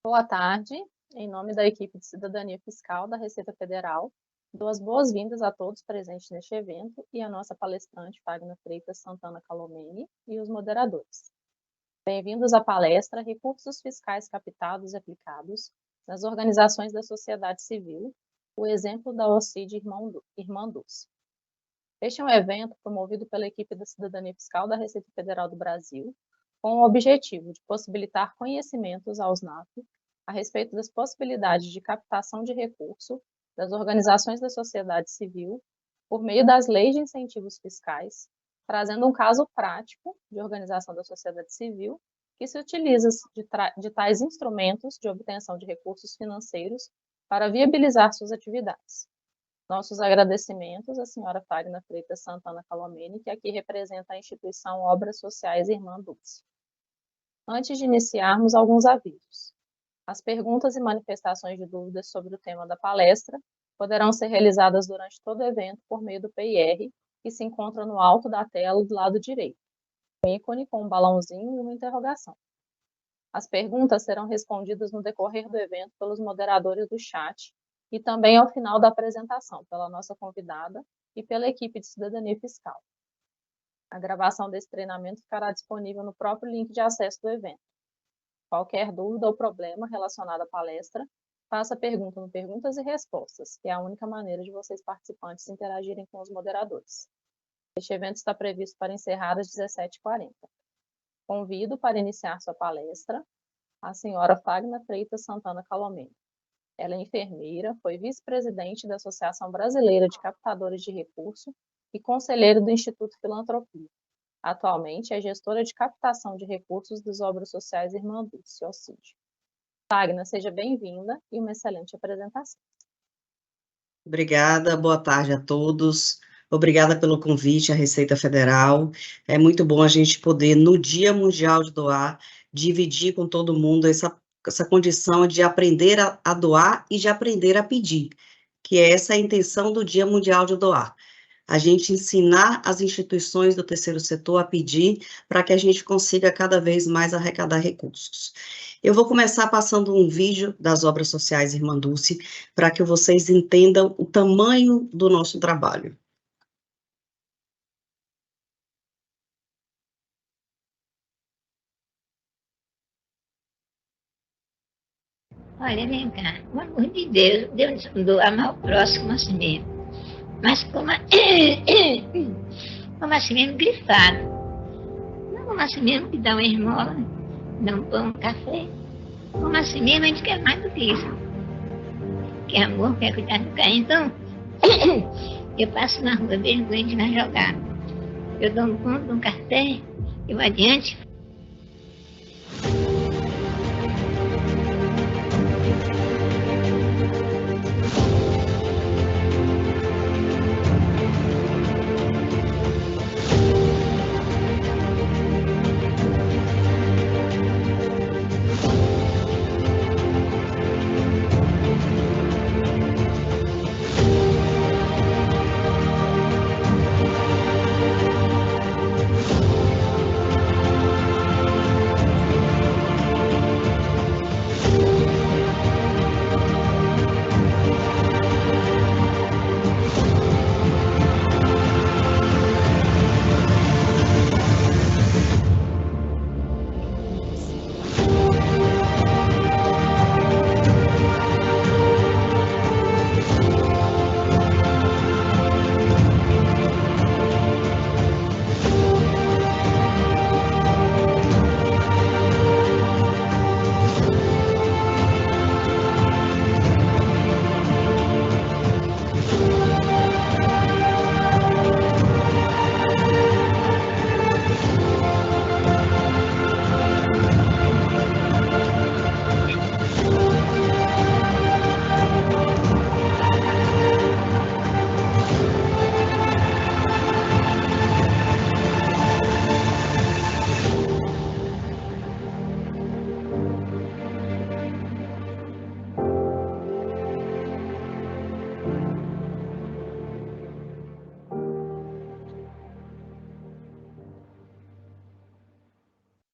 Boa tarde. Em nome da equipe de Cidadania Fiscal da Receita Federal, dou as boas-vindas a todos presentes neste evento e a nossa palestrante, Fagner Freitas Santana Calomeni, e os moderadores. Bem-vindos à palestra Recursos Fiscais Captados e Aplicados nas Organizações da Sociedade Civil, o exemplo da OCID Irmã Dulce. Este é um evento promovido pela equipe da Cidadania Fiscal da Receita Federal do Brasil, com o objetivo de possibilitar conhecimentos aos NAF a respeito das possibilidades de captação de recurso das organizações da sociedade civil por meio das leis de incentivos fiscais, trazendo um caso prático de organização da sociedade civil que se utiliza de tais instrumentos de obtenção de recursos financeiros para viabilizar suas atividades. Nossos agradecimentos à senhora Fagner Freitas Santana Calomeni, que aqui representa a instituição Obras Sociais Irmã Dulce. Antes de iniciarmos, alguns avisos. As perguntas e manifestações de dúvidas sobre o tema da palestra poderão ser realizadas durante todo o evento por meio do PIR, que se encontra no alto da tela do lado direito, um ícone com um balãozinho e uma interrogação. As perguntas serão respondidas no decorrer do evento pelos moderadores do chat e também ao final da apresentação, pela nossa convidada e pela equipe de Cidadania Fiscal. A gravação desse treinamento ficará disponível no próprio link de acesso do evento. Qualquer dúvida ou problema relacionado à palestra, faça a pergunta no Perguntas e Respostas, que é a única maneira de vocês participantes interagirem com os moderadores. Este evento está previsto para encerrar às 17h40. Convido para iniciar sua palestra a senhora Fagner Freitas Santana Calomeni. Ela é enfermeira, foi vice-presidente da Associação Brasileira de Captadores de Recurso e conselheira do Instituto Filantropia. Atualmente é gestora de captação de recursos das Obras Sociais Irmã Dulce, OCID. Fagner, seja bem-vinda e uma excelente apresentação. Obrigada, boa tarde a todos. Obrigada pelo convite à Receita Federal. É muito bom a gente poder, no Dia Mundial de Doar, dividir com todo mundo essa condição de aprender a doar e de aprender a pedir, que é essa a intenção do Dia Mundial de Doar. A gente ensinar as instituições do terceiro setor a pedir para que a gente consiga cada vez mais arrecadar recursos. Eu vou começar passando um vídeo das Obras Sociais Irmã Dulce, para que vocês entendam o tamanho do nosso trabalho. Olha, vem cá, o amor de Deus mandou amar o próximo assim mesmo. Mas como assim mesmo grifado. Não como assim mesmo que dá uma esmola, dá um pão, um café. Como assim mesmo a gente quer mais do que isso. Quer amor, quer cuidar do carro. Então, eu passo na rua, vejo o doente vai jogar. Eu dou um pão, dou um café, eu adiante.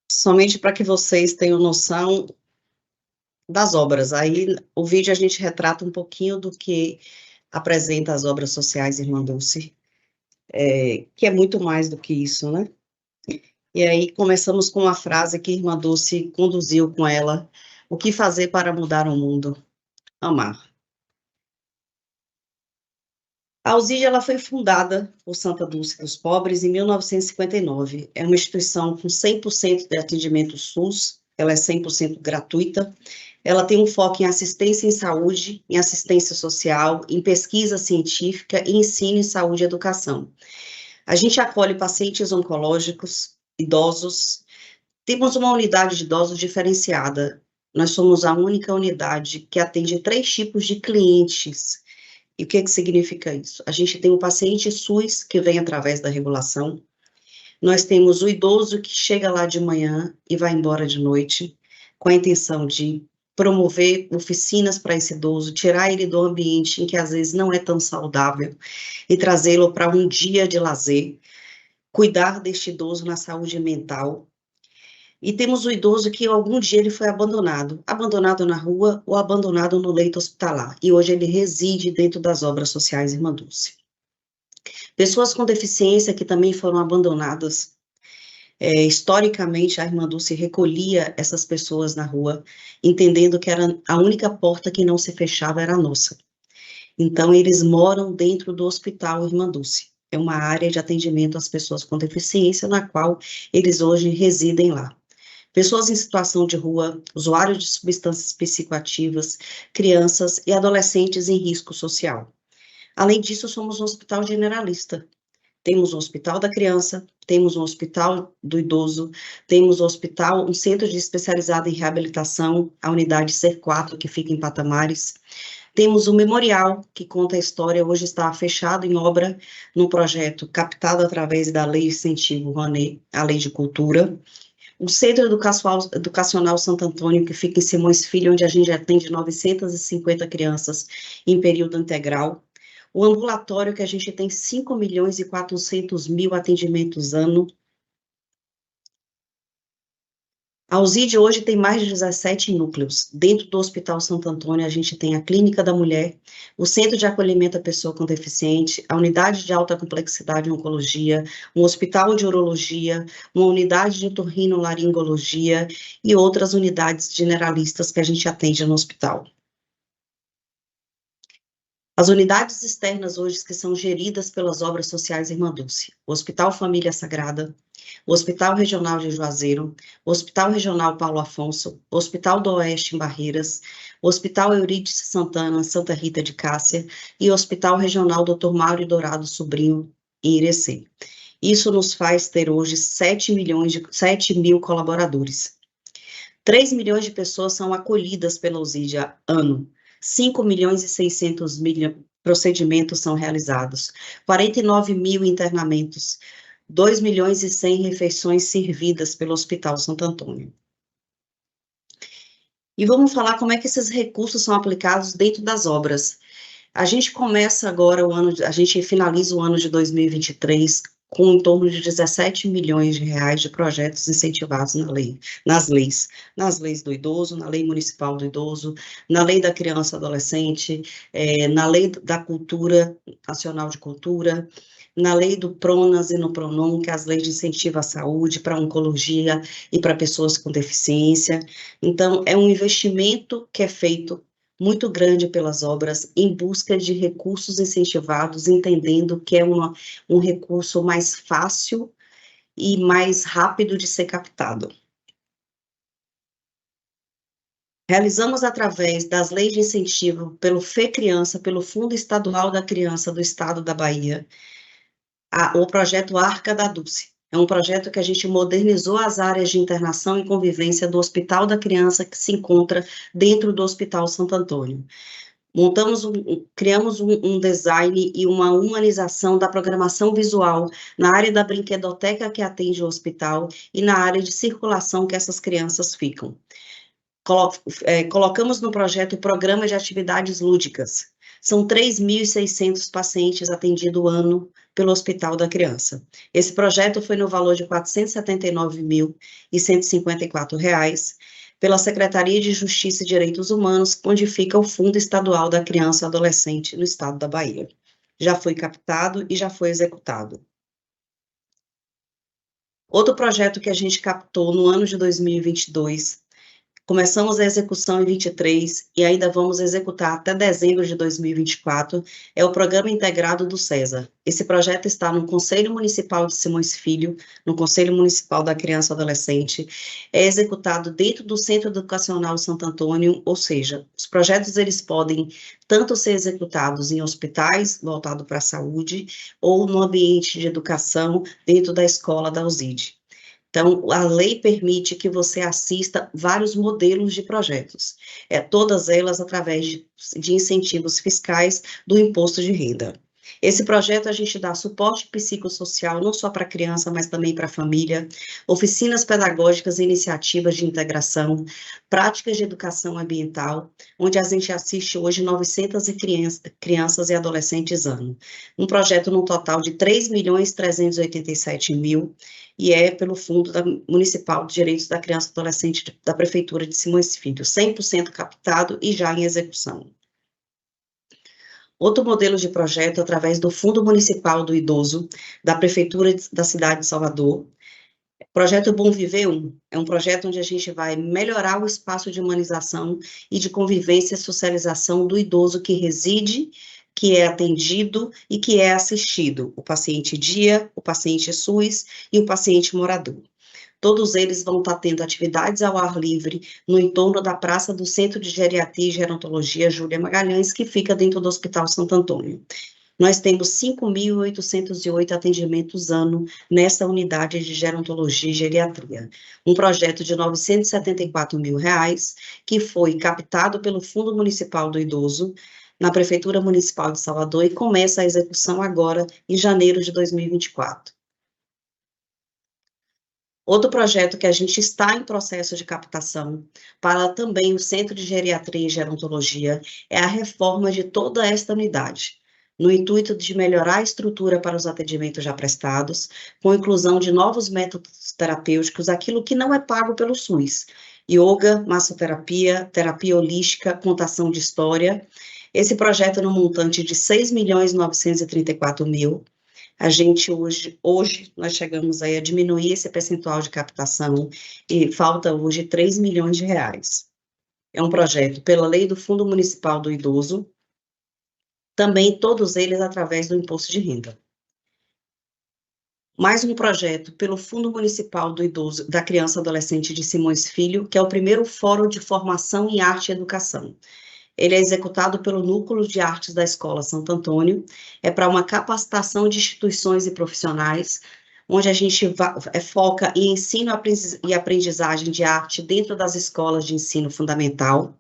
Somente para que vocês tenham noção das obras. Aí, o vídeo a gente retrata um pouquinho do que apresenta as obras sociais Irmã Dulce, que é muito mais do que isso, né? E aí, começamos com uma frase que Irmã Dulce conduziu com ela: o que fazer para mudar o mundo? Amar. A Alzide, ela foi fundada por Santa Dulce dos Pobres em 1959. É uma instituição com 100% de atendimento SUS, ela é 100% gratuita. Ela tem um foco em assistência em saúde, em assistência social, em pesquisa científica e ensino em saúde e educação. A gente acolhe pacientes oncológicos, idosos. Temos uma unidade de idosos diferenciada. Nós somos a única unidade que atende 3 tipos de clientes. E o que significa isso? A gente tem o paciente SUS, que vem através da regulação. Nós temos o idoso que chega lá de manhã e vai embora de noite, com a intenção de promover oficinas para esse idoso, tirar ele do ambiente em que às vezes não é tão saudável e trazê-lo para um dia de lazer, cuidar deste idoso na saúde mental. E temos o idoso que algum dia ele foi abandonado na rua ou abandonado no leito hospitalar, e hoje ele reside dentro das obras sociais Irmã Dulce. Pessoas com deficiência que também foram abandonadas. Historicamente, a Irmã Dulce recolhia essas pessoas na rua, entendendo que era a única porta que não se fechava era a nossa. Então, eles moram dentro do hospital Irmã Dulce. É uma área de atendimento às pessoas com deficiência, na qual eles hoje residem lá. Pessoas em situação de rua, usuários de substâncias psicoativas, crianças e adolescentes em risco social. Além disso, somos um hospital generalista. Temos um hospital da criança, temos um hospital do idoso, temos um centro de especializado em reabilitação, a unidade CER4, que fica em Patamares. Temos um memorial, que conta a história, hoje está fechado em obra, num projeto captado através da Lei Incentivo Rouanet, a Lei de Cultura. O Centro Educacional Santo Antônio, que fica em Simões Filho, onde a gente atende 950 crianças em período integral. O ambulatório, que a gente tem 5.400.000 atendimentos ano. A Alzide hoje tem mais de 17 núcleos. Dentro do Hospital Santo Antônio, a gente tem a Clínica da Mulher, o Centro de Acolhimento à Pessoa com Deficiente, a Unidade de Alta Complexidade em Oncologia, um Hospital de Urologia, uma Unidade de Otorrinolaringologia e outras unidades generalistas que a gente atende no hospital. As unidades externas hoje que são geridas pelas obras sociais Irmã Dulce, o Hospital Família Sagrada, o Hospital Regional de Juazeiro, o Hospital Regional Paulo Afonso, o Hospital do Oeste em Barreiras, o Hospital Eurídice Santana, Santa Rita de Cássia e o Hospital Regional Dr. Mauro Dourado Sobrinho, em Irecê. Isso nos faz ter hoje 7 mil colaboradores. 3 milhões de pessoas são acolhidas pela Alzide ano. 5.600.000 procedimentos são realizados, 49 mil internamentos, 2.100.000 refeições servidas pelo Hospital Santo Antônio. E vamos falar como é que esses recursos são aplicados dentro das obras. A gente começa agora a gente finaliza o ano de 2023 com em torno de 17 milhões de reais de projetos incentivados nas leis do idoso, na lei municipal do idoso, na lei da criança e adolescente, na lei da cultura, nacional de cultura, na lei do PRONAS e no PRONON, que é as leis de incentivo à saúde, para oncologia e para pessoas com deficiência. Então, é um investimento que é feito muito grande pelas obras, em busca de recursos incentivados, entendendo que é um recurso mais fácil e mais rápido de ser captado. Realizamos através das leis de incentivo pelo FECriança, pelo Fundo Estadual da Criança do Estado da Bahia, o projeto Arca da Dulce. É um projeto que a gente modernizou as áreas de internação e convivência do Hospital da Criança, que se encontra dentro do Hospital Santo Antônio. Criamos um design e uma humanização da programação visual na área da brinquedoteca que atende o hospital e na área de circulação que essas crianças ficam. Colocamos no projeto o programa de atividades lúdicas. São 3.600 pacientes atendidos ano pelo Hospital da Criança. Esse projeto foi no valor de R$ 479.154. pela Secretaria de Justiça e Direitos Humanos, onde fica o Fundo Estadual da Criança e Adolescente no estado da Bahia. Já foi captado e já foi executado. Outro projeto que a gente captou no ano de 2022, começamos a execução em 23 e ainda vamos executar até dezembro de 2024, é o Programa Integrado do César. Esse projeto está no Conselho Municipal de Simões Filho, no Conselho Municipal da Criança e Adolescente, é executado dentro do Centro Educacional Santo Antônio, ou seja, os projetos eles podem tanto ser executados em hospitais, voltado para a saúde, ou no ambiente de educação, dentro da escola da USID. Então, a lei permite que você assista vários modelos de projetos, todas elas através de incentivos fiscais do imposto de renda. Esse projeto a gente dá suporte psicossocial não só para a criança, mas também para a família, oficinas pedagógicas e iniciativas de integração, práticas de educação ambiental, onde a gente assiste hoje 900 crianças e adolescentes ano. Um projeto no total de 3.387.000, e é pelo Fundo Municipal de Direitos da Criança e Adolescente da Prefeitura de Simões Filho, 100% captado e já em execução. Outro modelo de projeto através do Fundo Municipal do Idoso, da Prefeitura da cidade de Salvador. Projeto Bom Viver 1, é um projeto onde a gente vai melhorar o espaço de humanização e de convivência e socialização do idoso que reside, que é atendido e que é assistido, o paciente dia, o paciente SUS e o paciente morador. Todos eles vão estar tendo atividades ao ar livre no entorno da praça do Centro de Geriatria e Gerontologia Júlia Magalhães, que fica dentro do Hospital Santo Antônio. Nós temos 5.808 atendimentos ano nessa unidade de gerontologia e geriatria. Um projeto de R$ 974.000, que foi captado pelo Fundo Municipal do Idoso, na Prefeitura Municipal de Salvador, e começa a execução agora, em janeiro de 2024. Outro projeto que a gente está em processo de captação para também o Centro de Geriatria e Gerontologia é a reforma de toda esta unidade, no intuito de melhorar a estrutura para os atendimentos já prestados, com a inclusão de novos métodos terapêuticos, aquilo que não é pago pelo SUS, yoga, massoterapia, terapia holística, contação de história. Esse projeto no montante de R$ 6.934.000, a gente hoje nós chegamos aí a diminuir esse percentual de captação e falta hoje R$ 3 milhões. É um projeto pela lei do Fundo Municipal do Idoso, também todos eles através do imposto de renda. Mais um projeto pelo Fundo Municipal do Idoso, da Criança e Adolescente de Simões Filho, que é o primeiro Fórum de Formação em Arte e Educação. Ele é executado pelo Núcleo de Artes da Escola Santo Antônio, é para uma capacitação de instituições e profissionais, onde a gente foca em ensino e aprendizagem de arte dentro das escolas de ensino fundamental,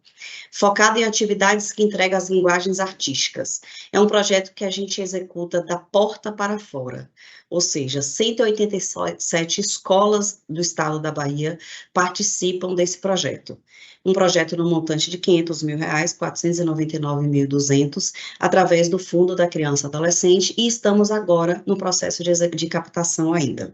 focado em atividades que entregam as linguagens artísticas. É um projeto que a gente executa da porta para fora, ou seja, 187 escolas do estado da Bahia participam desse projeto. Um projeto no montante de R$ 500.000, 499.200, através do Fundo da Criança e Adolescente, e estamos agora no processo de captação ainda.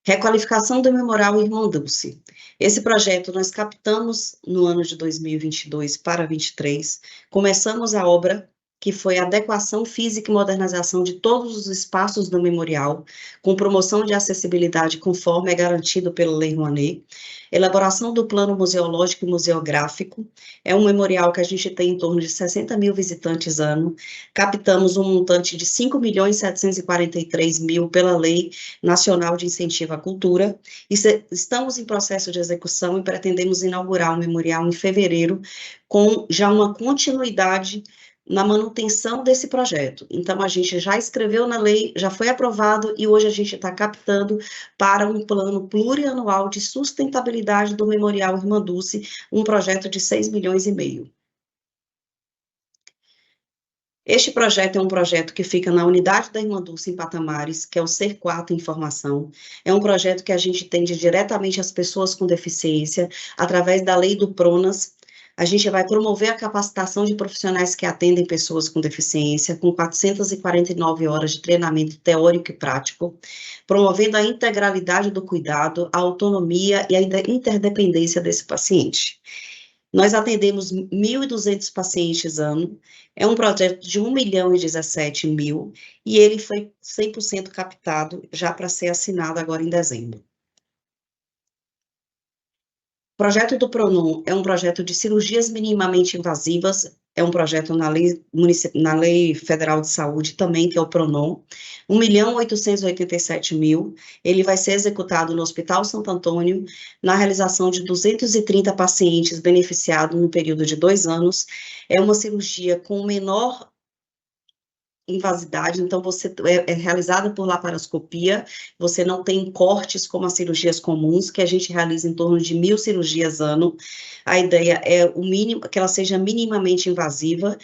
Requalificação do Memorial Irmã Dulce. Esse projeto nós captamos no ano de 2022 para 2023, começamos a obra, que foi a adequação física e modernização de todos os espaços do memorial, com promoção de acessibilidade conforme é garantido pela Lei Rouanet, elaboração do plano museológico e museográfico, é um memorial que a gente tem em torno de 60.000 visitantes ano, captamos um montante de 5.743.000 pela Lei Nacional de Incentivo à Cultura, e estamos em processo de execução e pretendemos inaugurar o memorial em fevereiro, com já uma continuidade na manutenção desse projeto. Então, a gente já escreveu na lei, já foi aprovado, e hoje a gente está captando para um plano plurianual de sustentabilidade do Memorial Irmã Dulce, um projeto de 6,5 milhões. Este projeto é um projeto que fica na unidade da Irmã Dulce, em Patamares, que é o Ser 4 em formação. É um projeto que a gente atende diretamente às pessoas com deficiência, através da lei do PRONAS, A gente vai promover a capacitação de profissionais que atendem pessoas com deficiência, com 449 horas de treinamento teórico e prático, promovendo a integralidade do cuidado, a autonomia e a interdependência desse paciente. Nós atendemos 1.200 pacientes ano, é um projeto de 1.017.000 e ele foi 100% captado já para ser assinado agora em dezembro. O projeto do PRONUN é um projeto de cirurgias minimamente invasivas, é um projeto na Lei Federal de Saúde também, que é o PRONUN, 1.887.000, ele vai ser executado no Hospital Santo Antônio, na realização de 230 pacientes beneficiados no período de 2 anos, é uma cirurgia com menor invasividade, então você é realizada por laparoscopia, você não tem cortes como as cirurgias comuns, que a gente realiza em torno de 1.000 cirurgias ano. A ideia é o mínimo, que ela seja minimamente invasiva,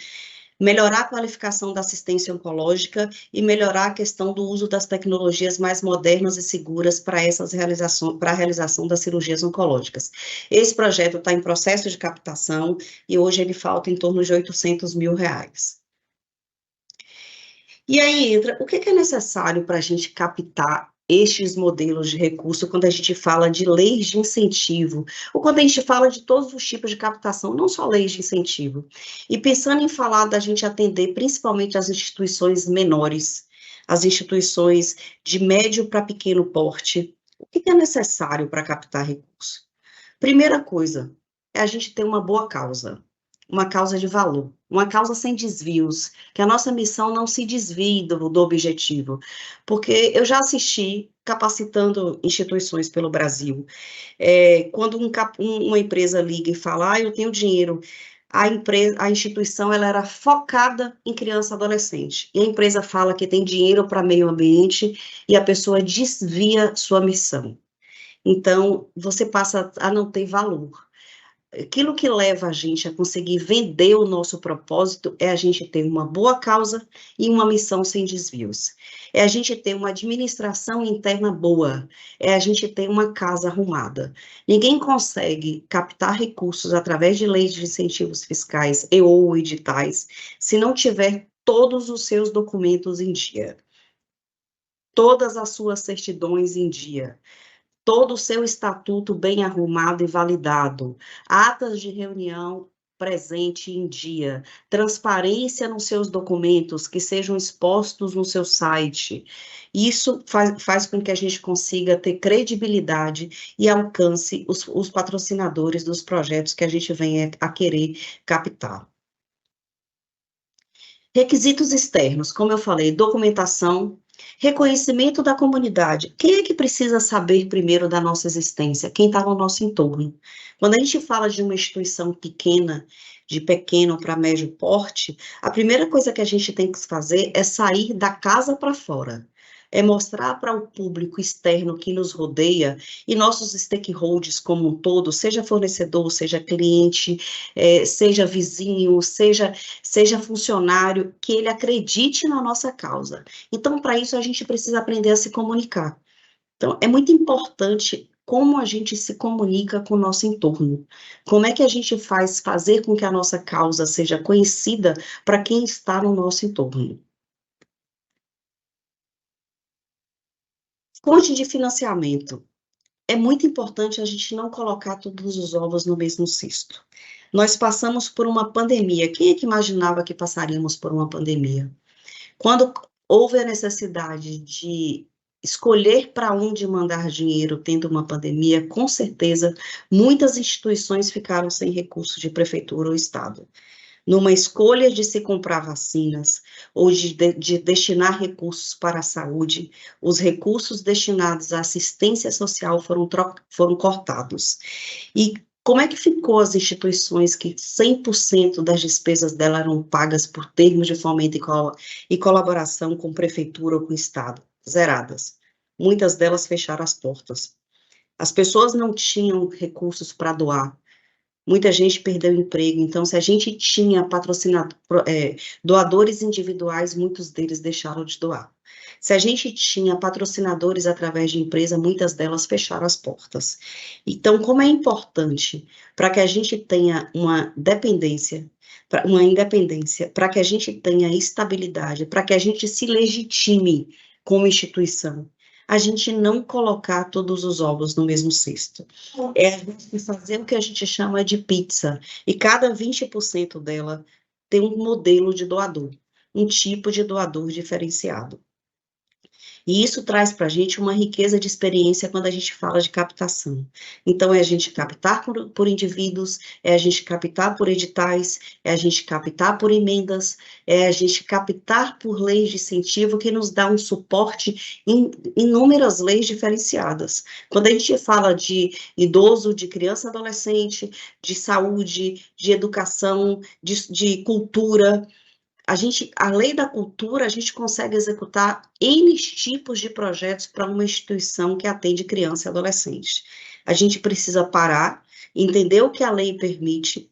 melhorar a qualificação da assistência oncológica e melhorar a questão do uso das tecnologias mais modernas e seguras para a realização das cirurgias oncológicas. Esse projeto está em processo de captação e hoje ele falta em torno de R$800 mil. E aí entra, o que é necessário para a gente captar estes modelos de recurso quando a gente fala de leis de incentivo, ou quando a gente fala de todos os tipos de captação, não só leis de incentivo. E pensando em falar da gente atender principalmente as instituições menores, as instituições de médio para pequeno porte, o que é necessário para captar recurso? Primeira coisa, é a gente ter uma boa causa. Uma causa de valor, uma causa sem desvios, que a nossa missão não se desvie do objetivo, porque eu já assisti capacitando instituições pelo Brasil, quando uma empresa liga e fala, eu tenho dinheiro, a instituição ela era focada em criança e adolescente, e a empresa fala que tem dinheiro para meio ambiente, e a pessoa desvia sua missão. Então, você passa a não ter valor. Aquilo que leva a gente a conseguir vender o nosso propósito é a gente ter uma boa causa e uma missão sem desvios. É a gente ter uma administração interna boa, é a gente ter uma casa arrumada. Ninguém consegue captar recursos através de leis de incentivos fiscais e ou editais se não tiver todos os seus documentos em dia, todas as suas certidões em dia, todo o seu estatuto bem arrumado e validado, atas de reunião presente em dia, transparência nos seus documentos, que sejam expostos no seu site. Isso faz com que a gente consiga ter credibilidade e alcance os patrocinadores dos projetos que a gente venha a querer captar. Requisitos externos, como eu falei, documentação, reconhecimento da comunidade. Quem é que precisa saber primeiro da nossa existência? Quem está no nosso entorno. Quando a gente fala de uma instituição pequena, de pequeno para médio porte, a primeira coisa que a gente tem que fazer é sair da casa para fora. É mostrar para o público externo que nos rodeia e nossos stakeholders como um todo, seja fornecedor, seja cliente, seja vizinho, seja funcionário, que ele acredite na nossa causa. Então, para isso, a gente precisa aprender a se comunicar. Então, é muito importante como a gente se comunica com o nosso entorno. Como é que a gente fazer com que a nossa causa seja conhecida para quem está no nosso entorno. Fonte de financiamento. É muito importante a gente não colocar todos os ovos no mesmo cesto. Nós passamos por uma pandemia. Quem é que imaginava que passaríamos por uma pandemia? Quando houve a necessidade de escolher para onde mandar dinheiro tendo uma pandemia, com certeza, muitas instituições ficaram sem recursos de prefeitura ou estado. Numa escolha de se comprar vacinas ou de destinar recursos para a saúde, os recursos destinados à assistência social foram cortados. E como é que ficou as instituições que 100% das despesas dela eram pagas por termos de fomento e colaboração com prefeitura ou com estado? Zeradas. Muitas delas fecharam as portas. As pessoas não tinham recursos para doar. Muita gente perdeu o emprego, então se a gente tinha doadores individuais, muitos deles deixaram de doar. Se a gente tinha patrocinadores através de empresa, muitas delas fecharam as portas. Então, como é importante para que a gente tenha uma independência, para que a gente tenha estabilidade, para que a gente se legitime como instituição, a gente não colocar todos os ovos no mesmo cesto. É a gente fazer o que a gente chama de pizza, e cada 20% dela tem um modelo de doador, um tipo de doador diferenciado. E isso traz para a gente uma riqueza de experiência quando a gente fala de captação. Então, é a gente captar por indivíduos, é a gente captar por editais, é a gente captar por emendas, é a gente captar por leis de incentivo que nos dá um suporte em inúmeras leis diferenciadas. Quando a gente fala de idoso, de criança e adolescente, de saúde, de educação, de cultura, a lei da cultura, a gente consegue executar N tipos de projetos para uma instituição que atende criança e adolescente. A gente precisa parar, entender o que a lei permite,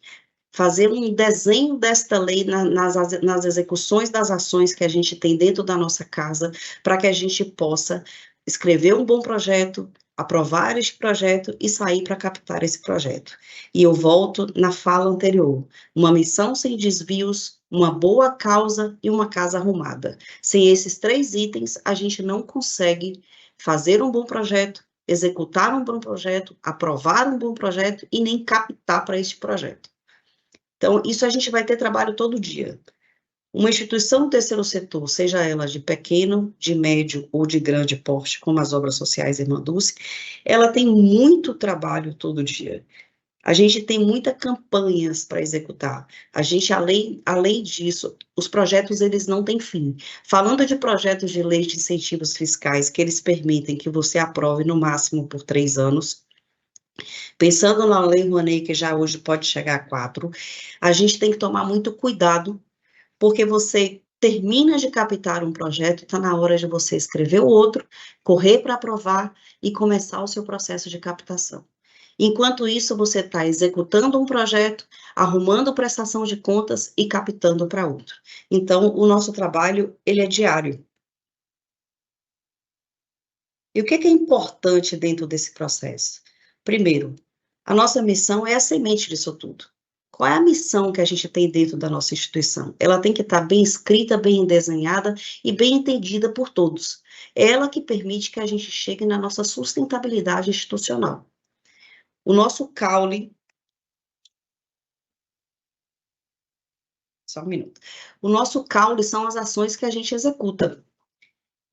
fazer um desenho desta lei nas execuções das ações que a gente tem dentro da nossa casa, para que a gente possa escrever um bom projeto, aprovar este projeto e sair para captar esse projeto. E eu volto na fala anterior, uma missão sem desvios, uma boa causa e uma casa arrumada. Sem esses 3 itens, a gente não consegue fazer um bom projeto, executar um bom projeto, aprovar um bom projeto e nem captar para este projeto. Então, isso a gente vai ter trabalho todo dia. Uma instituição do terceiro setor, seja ela de pequeno, de médio ou de grande porte, como as obras sociais Irmã Dulce, ela tem muito trabalho todo dia. A gente tem muitas campanhas para executar. A gente, além disso, os projetos, eles não têm fim. Falando de projetos de lei de incentivos fiscais, que eles permitem que você aprove no máximo por 3 anos, pensando na Lei Rouanet, que já hoje pode chegar a 4, a gente tem que tomar muito cuidado, porque você termina de captar um projeto, está na hora de você escrever o outro, correr para aprovar e começar o seu processo de captação. Enquanto isso, você está executando um projeto, arrumando prestação de contas e captando para outro. Então, o nosso trabalho, ele é diário. E o que é importante dentro desse processo? Primeiro, a nossa missão é a semente disso tudo. Qual é a missão que a gente tem dentro da nossa instituição? Ela tem que estar bem escrita, bem desenhada e bem entendida por todos. É ela que permite que a gente chegue na nossa sustentabilidade institucional. O nosso caule... Só um minuto. O nosso caule são as ações que a gente executa.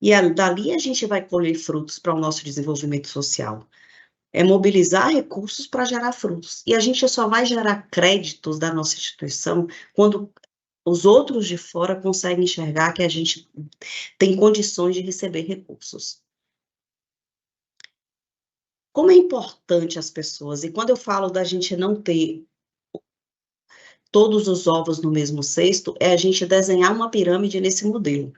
E dali a gente vai colher frutos para o nosso desenvolvimento social. É mobilizar recursos para gerar frutos. E a gente só vai gerar créditos da nossa instituição quando os outros de fora conseguem enxergar que a gente tem condições de receber recursos. Como é importante as pessoas, e quando eu falo da gente não ter todos os ovos no mesmo cesto, é a gente desenhar uma pirâmide nesse modelo.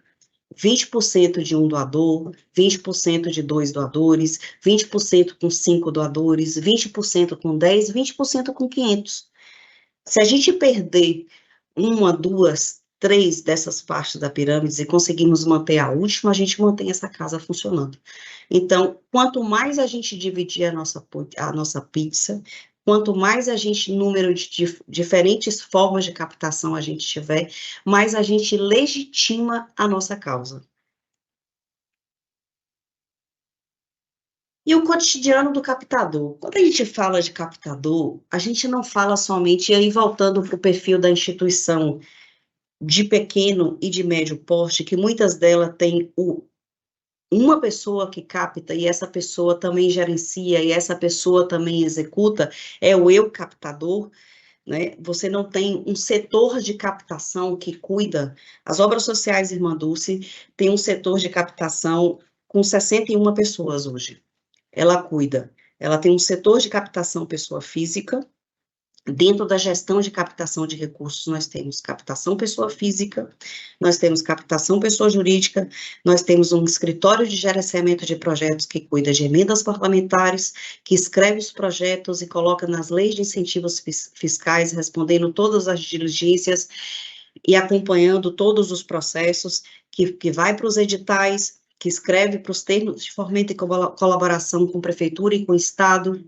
20% de um doador, 20% de 2 doadores, 20% com 5 doadores, 20% com 10, 20% com 500. Se a gente perder 1, 2, 3 dessas partes da pirâmide e conseguirmos manter a última, a gente mantém essa casa funcionando. Então, quanto mais a gente dividir a nossa pizza, quanto mais a gente, número de diferentes formas de captação a gente tiver, mais a gente legitima a nossa causa. E o cotidiano do captador? Quando a gente fala de captador, a gente não fala somente, e aí voltando para o perfil da instituição de pequeno e de médio porte, que muitas delas têm uma pessoa que capta e essa pessoa também gerencia e essa pessoa também executa, é o eu captador, né? Você não tem um setor de captação que cuida. As obras sociais Irmã Dulce tem um setor de captação com 61 pessoas hoje. Ela cuida. Ela tem um setor de captação pessoa física. Dentro da gestão de captação de recursos, nós temos captação pessoa física, nós temos captação pessoa jurídica, nós temos um escritório de gerenciamento de projetos que cuida de emendas parlamentares, que escreve os projetos e coloca nas leis de incentivos fiscais, respondendo todas as diligências e acompanhando todos os processos, que vai para os editais, que escreve para os termos de fomento e colaboração com prefeitura e com o Estado,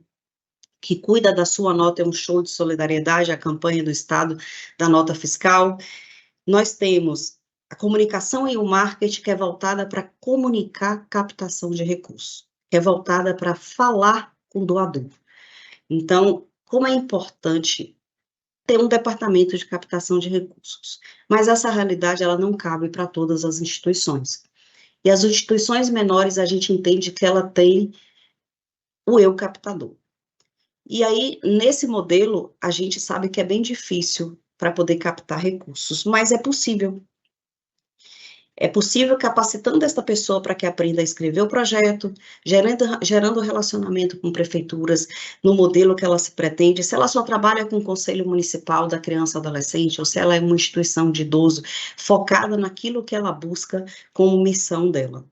que cuida da sua nota, é um show de solidariedade, a campanha do Estado da nota fiscal. Nós temos a comunicação e o marketing, que é voltada para comunicar captação de recursos, que é voltada para falar com o doador. Então, como é importante ter um departamento de captação de recursos, mas essa realidade ela não cabe para todas as instituições. E as instituições menores, a gente entende que ela tem o eu captador. E aí, nesse modelo, a gente sabe que é bem difícil para poder captar recursos, mas é possível. É possível capacitando esta pessoa para que aprenda a escrever o projeto, gerando relacionamento com prefeituras, no modelo que ela se pretende, se ela só trabalha com o Conselho Municipal da Criança e Adolescente, ou se ela é uma instituição de idoso, focada naquilo que ela busca como missão dela.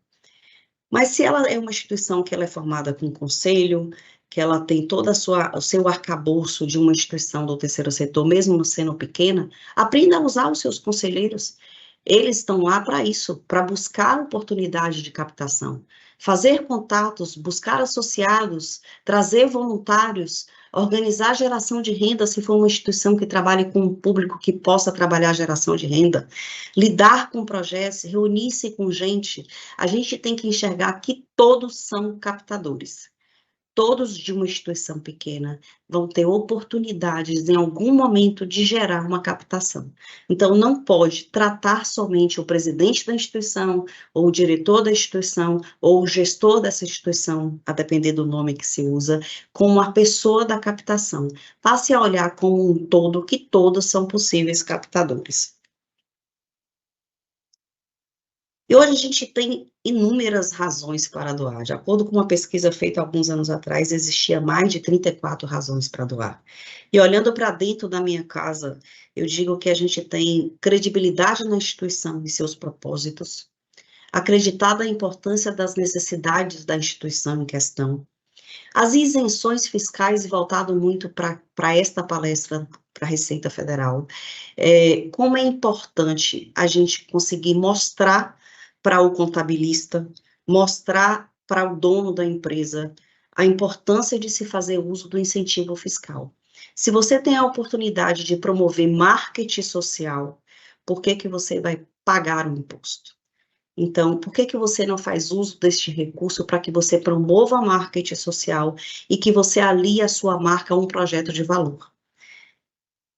Mas se ela é uma instituição que ela é formada com conselho, que ela tem todo o seu arcabouço de uma instituição do terceiro setor, mesmo sendo pequena, aprenda a usar os seus conselheiros. Eles estão lá para isso, para buscar oportunidade de captação, fazer contatos, buscar associados, trazer voluntários, organizar geração de renda, se for uma instituição que trabalhe com um público que possa trabalhar geração de renda, lidar com projetos, reunir-se com gente. A gente tem que enxergar que todos são captadores. Todos de uma instituição pequena vão ter oportunidades em algum momento de gerar uma captação. Então, não pode tratar somente o presidente da instituição, ou o diretor da instituição, ou o gestor dessa instituição, a depender do nome que se usa, como a pessoa da captação. Passe a olhar como um todo, que todos são possíveis captadores. E hoje a gente tem inúmeras razões para doar. De acordo com uma pesquisa feita alguns anos atrás, existia mais de 34 razões para doar. E olhando para dentro da minha casa, eu digo que a gente tem credibilidade na instituição e seus propósitos, acreditar na importância das necessidades da instituição em questão, as isenções fiscais, voltado muito para esta palestra, para a Receita Federal, como é importante a gente conseguir mostrar para o contabilista, mostrar para o dono da empresa a importância de se fazer uso do incentivo fiscal. Se você tem a oportunidade de promover marketing social, por que que você vai pagar o imposto? Então, por que que você não faz uso deste recurso para que você promova marketing social e que você alie a sua marca a um projeto de valor?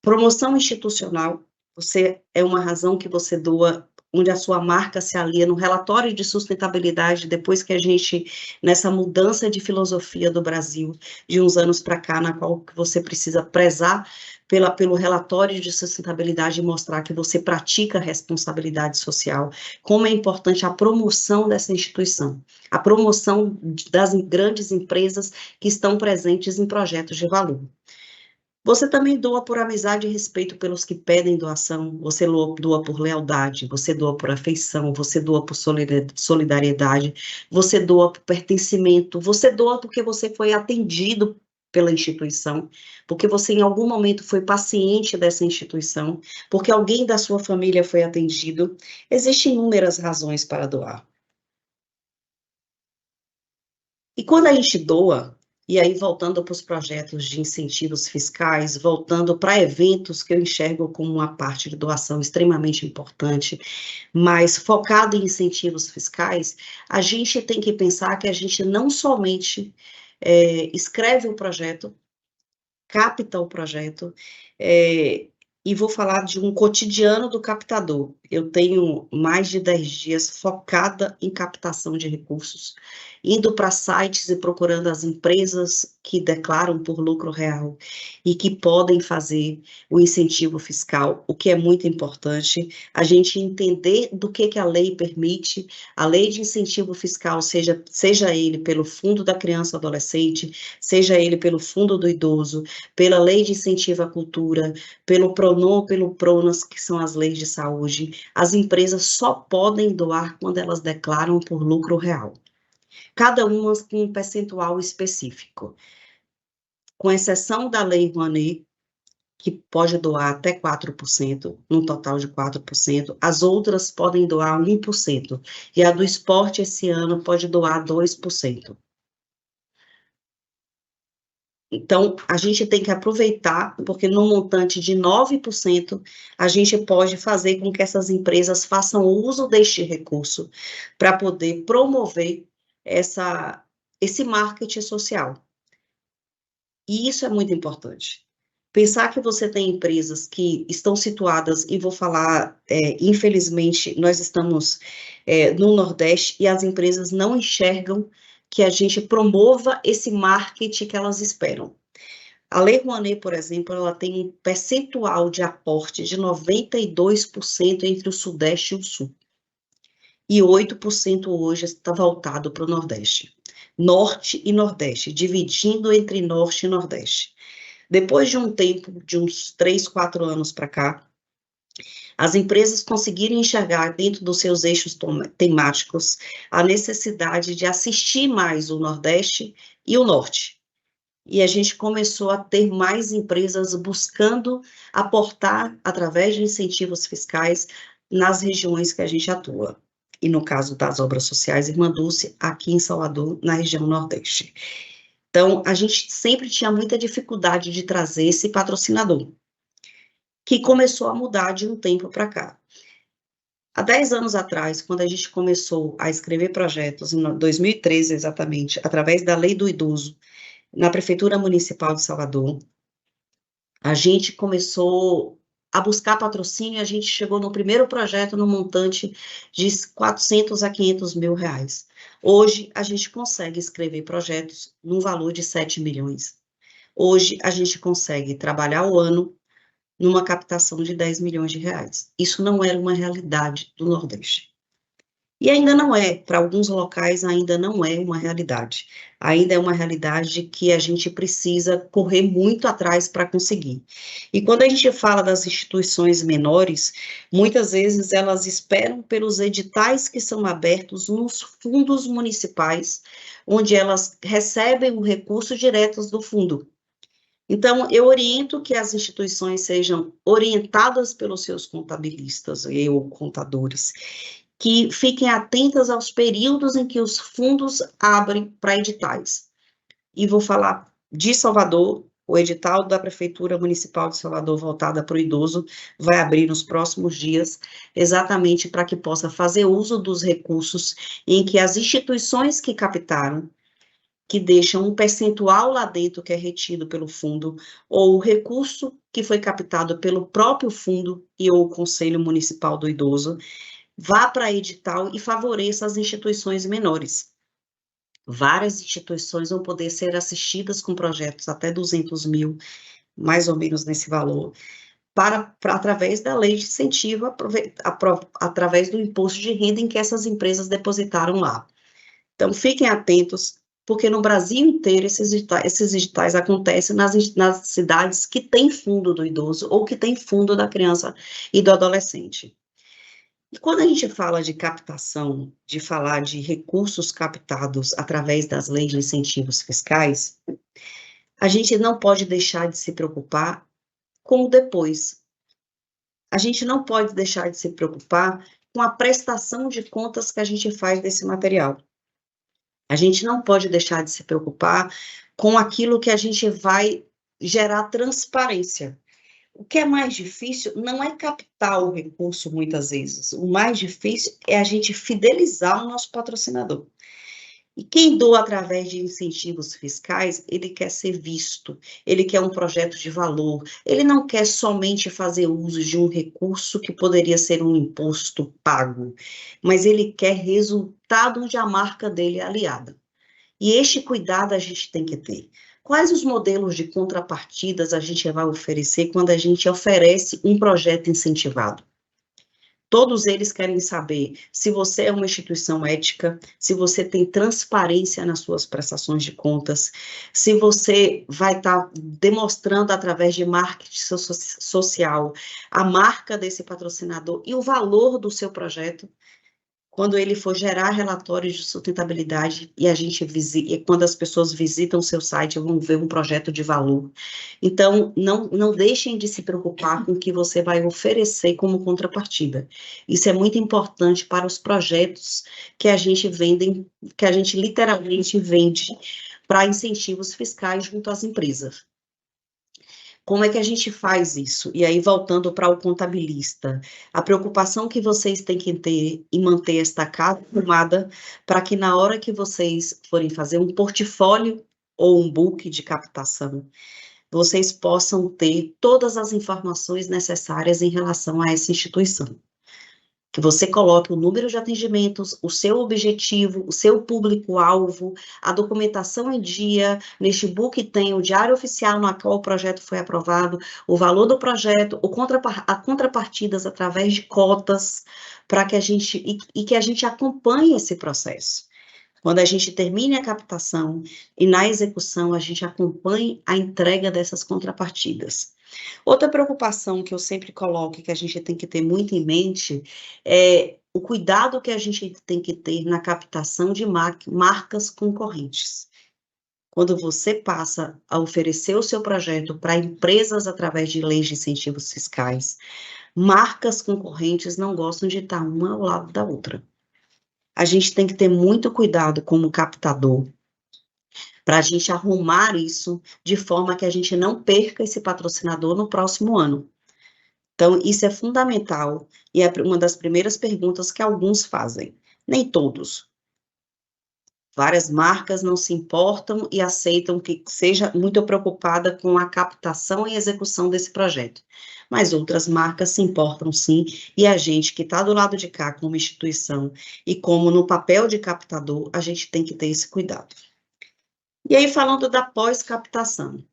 Promoção institucional, você é uma razão que você doa, onde a sua marca se alia no relatório de sustentabilidade, depois que a gente, nessa mudança de filosofia do Brasil, de uns anos para cá, na qual você precisa prezar pelo relatório de sustentabilidade e mostrar que você pratica responsabilidade social, como é importante a promoção dessa instituição, a promoção das grandes empresas que estão presentes em projetos de valor. Você também doa por amizade e respeito pelos que pedem doação, você doa por lealdade, você doa por afeição, você doa por solidariedade, você doa por pertencimento, você doa porque você foi atendido pela instituição, porque você em algum momento foi paciente dessa instituição, porque alguém da sua família foi atendido. Existem inúmeras razões para doar. E quando a gente doa, e aí voltando para os projetos de incentivos fiscais, voltando para eventos que eu enxergo como uma parte de doação extremamente importante, mas focado em incentivos fiscais, a gente tem que pensar que a gente não somente escreve o projeto, capta o projeto, e vou falar de um cotidiano do captador. Eu tenho mais de 10 dias focada em captação de recursos, indo para sites e procurando as empresas que declaram por lucro real e que podem fazer o incentivo fiscal, o que é muito importante, a gente entender do que a lei permite, a lei de incentivo fiscal, seja ele pelo Fundo da Criança e Adolescente, seja ele pelo Fundo do Idoso, pela Lei de Incentivo à Cultura, pelo PRONON, pelo PRONAS, que são as leis de saúde. As empresas só podem doar quando elas declaram por lucro real. Cada uma com um percentual específico. Com exceção da Lei Rouanet, que pode doar até 4%, num total de 4%, as outras podem doar 1%, e a do esporte esse ano pode doar 2%. Então, a gente tem que aproveitar, porque no montante de 9%, a gente pode fazer com que essas empresas façam uso deste recurso para poder promover esse marketing social. E isso é muito importante. Pensar que você tem empresas que estão situadas, e vou falar, infelizmente, nós estamos no Nordeste e as empresas não enxergam que a gente promova esse marketing que elas esperam. A Lei Rouanet, por exemplo, ela tem um percentual de aporte de 92% entre o Sudeste e o Sul. E 8% hoje está voltado para o Nordeste. Norte e Nordeste, dividindo entre Norte e Nordeste. Depois de um tempo, de uns 3, 4 anos para cá, as empresas conseguiram enxergar dentro dos seus eixos temáticos a necessidade de assistir mais o Nordeste e o Norte. E a gente começou a ter mais empresas buscando aportar, através de incentivos fiscais, nas regiões que a gente atua. E no caso das obras sociais, Irmã Dulce, aqui em Salvador, na região Nordeste. Então, a gente sempre tinha muita dificuldade de trazer esse patrocinador, que começou a mudar de um tempo para cá. Há 10 anos atrás, quando a gente começou a escrever projetos, em 2013 exatamente, através da Lei do Idoso, na Prefeitura Municipal de Salvador, a gente começou a buscar patrocínio e a gente chegou no primeiro projeto no montante de 400 a 500 mil reais. Hoje, a gente consegue escrever projetos no valor de 7 milhões. Hoje, a gente consegue trabalhar o ano numa captação de 10 milhões de reais. Isso não era uma realidade do Nordeste. E ainda não é, para alguns locais ainda não é uma realidade. Ainda é uma realidade que a gente precisa correr muito atrás para conseguir. E quando a gente fala das instituições menores, muitas vezes elas esperam pelos editais que são abertos nos fundos municipais, onde elas recebem o recurso direto do fundo. Então, eu oriento que as instituições sejam orientadas pelos seus contabilistas ou contadores, que fiquem atentas aos períodos em que os fundos abrem para editais. E vou falar de Salvador, o edital da Prefeitura Municipal de Salvador voltada para o idoso vai abrir nos próximos dias, exatamente para que possa fazer uso dos recursos em que as instituições que captaram, que deixam um percentual lá dentro que é retido pelo fundo, ou o recurso que foi captado pelo próprio fundo e ou o Conselho Municipal do Idoso, vá para edital e favoreça as instituições menores. Várias instituições vão poder ser assistidas com projetos até 200 mil, mais ou menos nesse valor, através da lei de incentivo, através do imposto de renda em que essas empresas depositaram lá. Então, fiquem atentos, porque no Brasil inteiro esses editais acontecem nas cidades que têm fundo do idoso ou que têm fundo da criança e do adolescente. E quando a gente fala de captação, de falar de recursos captados através das leis de incentivos fiscais, a gente não pode deixar de se preocupar com o depois. A gente não pode deixar de se preocupar com a prestação de contas que a gente faz desse material. A gente não pode deixar de se preocupar com aquilo que a gente vai gerar transparência. O que é mais difícil não é captar o recurso, muitas vezes. O mais difícil é a gente fidelizar o nosso patrocinador. E quem doa através de incentivos fiscais, ele quer ser visto, ele quer um projeto de valor, ele não quer somente fazer uso de um recurso que poderia ser um imposto pago, mas ele quer resultado onde a marca dele é aliada. E este cuidado a gente tem que ter. Quais os modelos de contrapartidas a gente vai oferecer quando a gente oferece um projeto incentivado? Todos eles querem saber se você é uma instituição ética, se você tem transparência nas suas prestações de contas, se você vai estar demonstrando através de marketing social a marca desse patrocinador e o valor do seu projeto. quando ele for gerar relatórios de sustentabilidade e e quando as pessoas visitam o seu site, vão ver um projeto de valor. Então, não deixem de se preocupar com o que você vai oferecer como contrapartida. Isso é muito importante para os projetos que a gente literalmente vende para incentivos fiscais junto às empresas. Como é que a gente faz isso? E aí, voltando para o contabilista, a preocupação que vocês têm que ter em manter esta casa arrumada para que na hora que vocês forem fazer um portfólio ou um book de captação, vocês possam ter todas as informações necessárias em relação a essa instituição. Que você coloque o número de atendimentos, o seu objetivo, o seu público-alvo, a documentação em dia. Neste book tem o diário oficial no qual o projeto foi aprovado, o valor do projeto, a contrapartidas através de cotas, para que a gente acompanhe esse processo. Quando a gente termine a captação e na execução a gente acompanhe a entrega dessas contrapartidas. Outra preocupação que eu sempre coloco, que a gente tem que ter muito em mente, é o cuidado que a gente tem que ter na captação de marcas concorrentes. Quando você passa a oferecer o seu projeto para empresas através de leis de incentivos fiscais, marcas concorrentes não gostam de estar uma ao lado da outra. A gente tem que ter muito cuidado como captador, para a gente arrumar isso de forma que a gente não perca esse patrocinador no próximo ano. Então, isso é fundamental e é uma das primeiras perguntas que alguns fazem. Nem todos. Várias marcas não se importam e aceitam que seja muito preocupada com a captação e execução desse projeto. Mas outras marcas se importam sim, e a gente que está do lado de cá como instituição e como no papel de captador, a gente tem que ter esse cuidado. E aí, falando da pós-captação,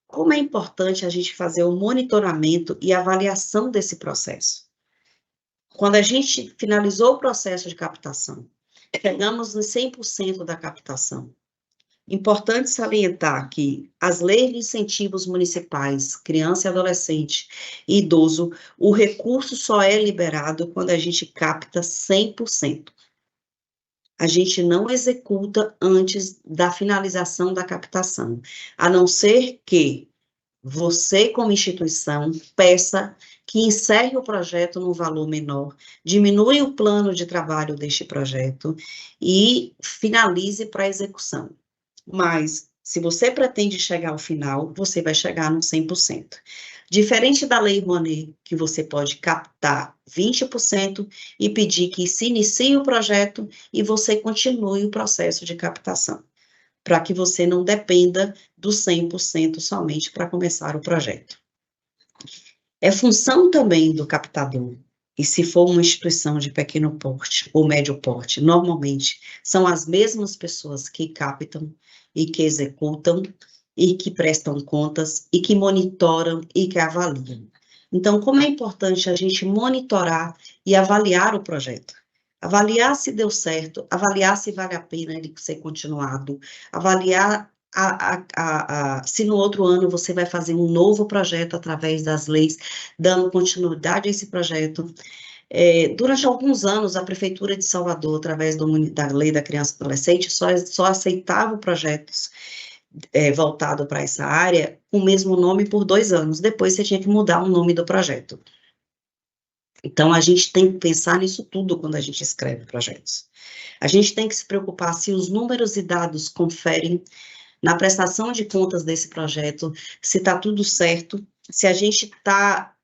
como é importante a gente fazer o monitoramento e avaliação desse processo? Quando a gente finalizou o processo de captação, chegamos em 100% da captação. Importante salientar que as leis de incentivos municipais, criança e adolescente e idoso, o recurso só é liberado quando a gente capta 100%. A gente não executa antes da finalização da captação, a não ser que você, como instituição, peça que encerre o projeto num valor menor, diminui o plano de trabalho deste projeto e finalize para a execução. Mas, se você pretende chegar ao final, você vai chegar no 100%. Diferente da Lei Rouanet, que você pode captar 20% e pedir que se inicie o projeto e você continue o processo de captação, para que você não dependa do 100% somente para começar o projeto. É função também do captador, e se for uma instituição de pequeno porte ou médio porte, normalmente são as mesmas pessoas que captam e que executam e que prestam contas e que monitoram e que avaliam. Então, como é importante a gente monitorar e avaliar o projeto? Avaliar se deu certo, avaliar se vale a pena ele ser continuado, avaliar se no outro ano você vai fazer um novo projeto através das leis, dando continuidade a esse projeto. Durante alguns anos, a Prefeitura de Salvador, através da Lei da Criança e do Adolescente, só aceitava projetos voltados para essa área com o mesmo nome por 2 anos. Depois, você tinha que mudar o nome do projeto. Então, a gente tem que pensar nisso tudo quando a gente escreve projetos. A gente tem que se preocupar se os números e dados conferem na prestação de contas desse projeto, se está tudo certo, se a gente está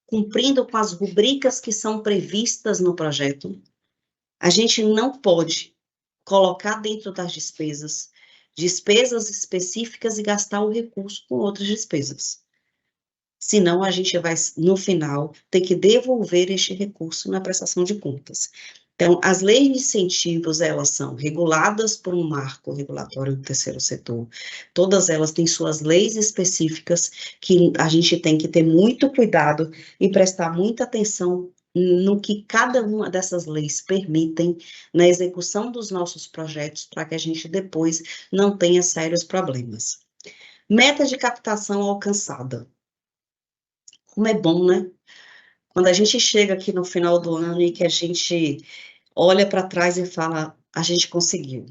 cumprindo com as rubricas que são previstas no projeto. A gente não pode colocar dentro das despesas específicas e gastar o recurso com outras despesas. Senão, a gente vai, no final, ter que devolver este recurso na prestação de contas. Então, as leis de incentivos, elas são reguladas por um marco regulatório do terceiro setor. Todas elas têm suas leis específicas que a gente tem que ter muito cuidado e prestar muita atenção no que cada uma dessas leis permitem na execução dos nossos projetos, para que a gente depois não tenha sérios problemas. Meta de captação alcançada. Como é bom, né? Quando a gente chega aqui no final do ano e que a gente olha para trás e fala, a gente conseguiu.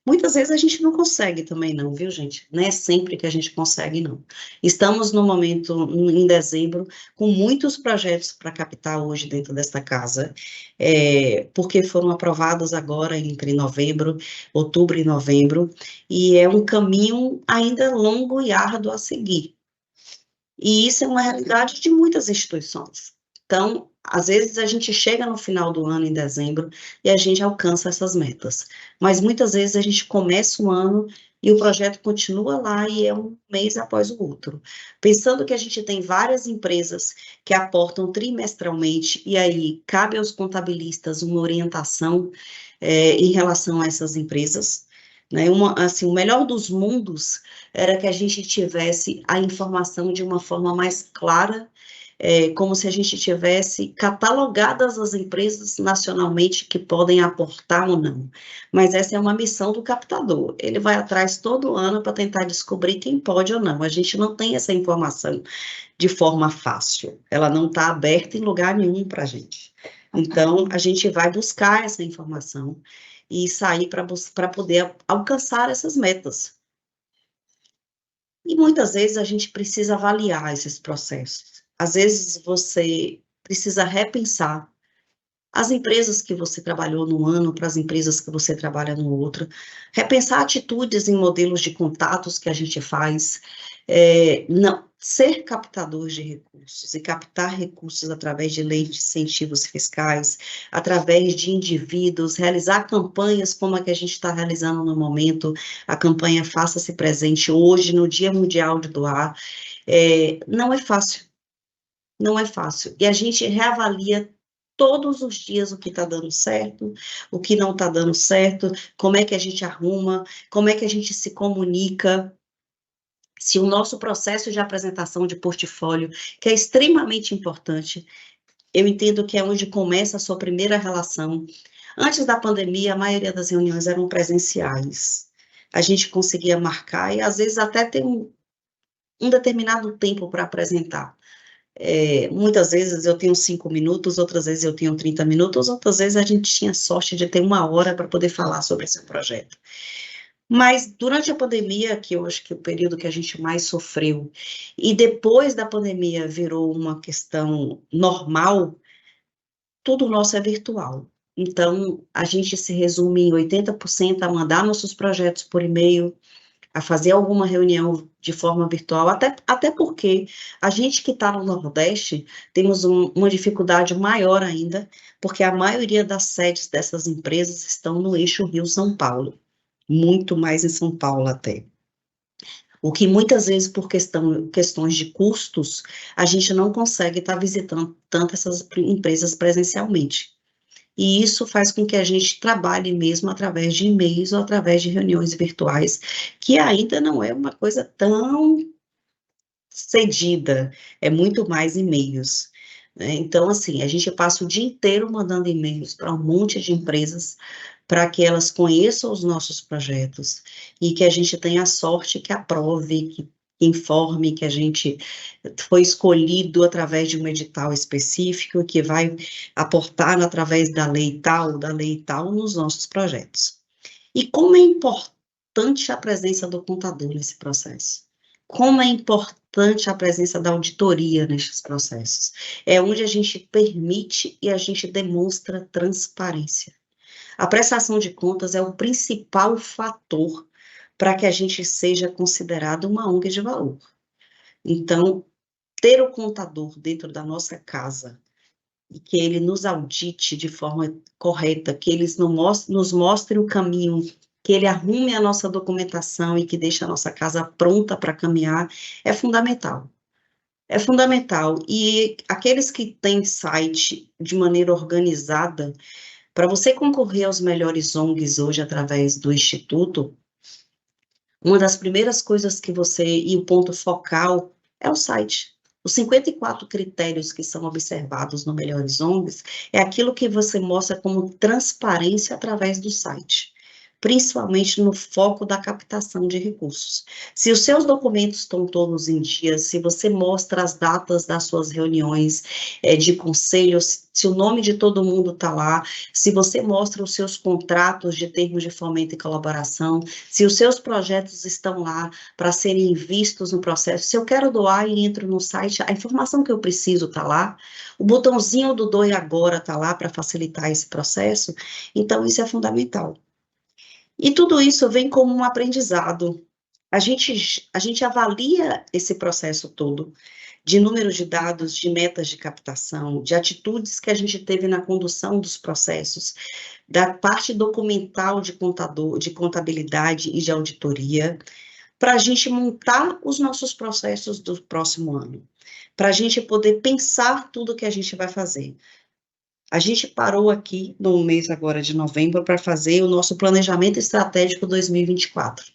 Muitas vezes a gente não consegue também não, viu, gente? Não é sempre que a gente consegue, não. Estamos no momento, em dezembro, com muitos projetos para captar hoje dentro desta casa, porque foram aprovados agora entre outubro e novembro, e é um caminho ainda longo e árduo a seguir. E isso é uma realidade de muitas instituições. Então, às vezes a gente chega no final do ano, em dezembro, e a gente alcança essas metas. Mas muitas vezes a gente começa um ano e o projeto continua lá e é um mês após o outro. Pensando que a gente tem várias empresas que aportam trimestralmente, e aí cabe aos contabilistas uma orientação em relação a essas empresas. Né? Assim, o melhor dos mundos era que a gente tivesse a informação de uma forma mais clara, como se a gente tivesse catalogadas as empresas nacionalmente que podem aportar ou não. Mas essa é uma missão do captador. Ele vai atrás todo ano para tentar descobrir quem pode ou não. A gente não tem essa informação de forma fácil. Ela não está aberta em lugar nenhum para a gente. Então, a gente vai buscar essa informação e sair para poder alcançar essas metas. E muitas vezes a gente precisa avaliar esses processos. Às vezes você precisa repensar as empresas que você trabalhou no ano para as empresas que você trabalha no outro, repensar atitudes em modelos de contatos que a gente faz, não, ser captador de recursos e captar recursos através de leis de incentivos fiscais, através de indivíduos, realizar campanhas como a que a gente está realizando no momento, a campanha Faça-se Presente hoje, no Dia Mundial de Doar, não é fácil. Não é fácil. E a gente reavalia todos os dias o que está dando certo, o que não está dando certo, como é que a gente arruma, como é que a gente se comunica. Se o nosso processo de apresentação de portfólio, que é extremamente importante, eu entendo que é onde começa a sua primeira relação. Antes da pandemia, a maioria das reuniões eram presenciais. A gente conseguia marcar e, às vezes, até ter um determinado tempo para apresentar. Muitas vezes eu tenho 5 minutos, outras vezes eu tenho 30 minutos, outras vezes a gente tinha sorte de ter 1 hora para poder falar sobre esse projeto. Mas durante a pandemia, que eu acho que é o período que a gente mais sofreu, e depois da pandemia virou uma questão normal, tudo nosso é virtual. Então, a gente se resume em 80% a mandar nossos projetos por e-mail, a fazer alguma reunião de forma virtual, até porque a gente que está no Nordeste temos uma dificuldade maior ainda, porque a maioria das sedes dessas empresas estão no eixo Rio-São Paulo, muito mais em São Paulo até. O que muitas vezes, por questões de custos, a gente não consegue estar visitando tanto essas empresas presencialmente. E isso faz com que a gente trabalhe mesmo através de e-mails ou através de reuniões virtuais, que ainda não é uma coisa tão cedida, é muito mais e-mails. Né? Então, assim, a gente passa o dia inteiro mandando e-mails para um monte de empresas, para que elas conheçam os nossos projetos e que a gente tenha a sorte que aprove, que informe que a gente foi escolhido através de um edital específico que vai aportar através da lei tal, nos nossos projetos. E como é importante a presença do contador nesse processo? Como é importante a presença da auditoria nesses processos? É onde a gente permite e a gente demonstra transparência. A prestação de contas é o principal fator para que a gente seja considerado uma ONG de valor. Então, ter o contador dentro da nossa casa e que ele nos audite de forma correta, que ele nos mostre o caminho, que ele arrume a nossa documentação e que deixe a nossa casa pronta para caminhar, é fundamental. É fundamental. E aqueles que têm site de maneira organizada, para você concorrer aos melhores ONGs hoje através do Instituto, uma das primeiras coisas que e o ponto focal é o site. Os 54 critérios que são observados no Melhores ONGs é aquilo que você mostra como transparência através do site. principalmente no foco da captação de recursos. Se os seus documentos estão todos em dia, se você mostra as datas das suas reuniões de conselhos, se o nome de todo mundo está lá, se você mostra os seus contratos de termos de fomento e colaboração, se os seus projetos estão lá para serem vistos no processo, se eu quero doar e entro no site, a informação que eu preciso está lá, o botãozinho do Doe Agora está lá para facilitar esse processo, então isso é fundamental. E tudo isso vem como um aprendizado. A gente avalia esse processo todo, de número de dados, de metas de captação, de atitudes que a gente teve na condução dos processos, da parte documental de contabilidade e de auditoria, para a gente montar os nossos processos do próximo ano, para a gente poder pensar tudo que a gente vai fazer. A gente parou aqui no mês agora de novembro para fazer o nosso planejamento estratégico 2024.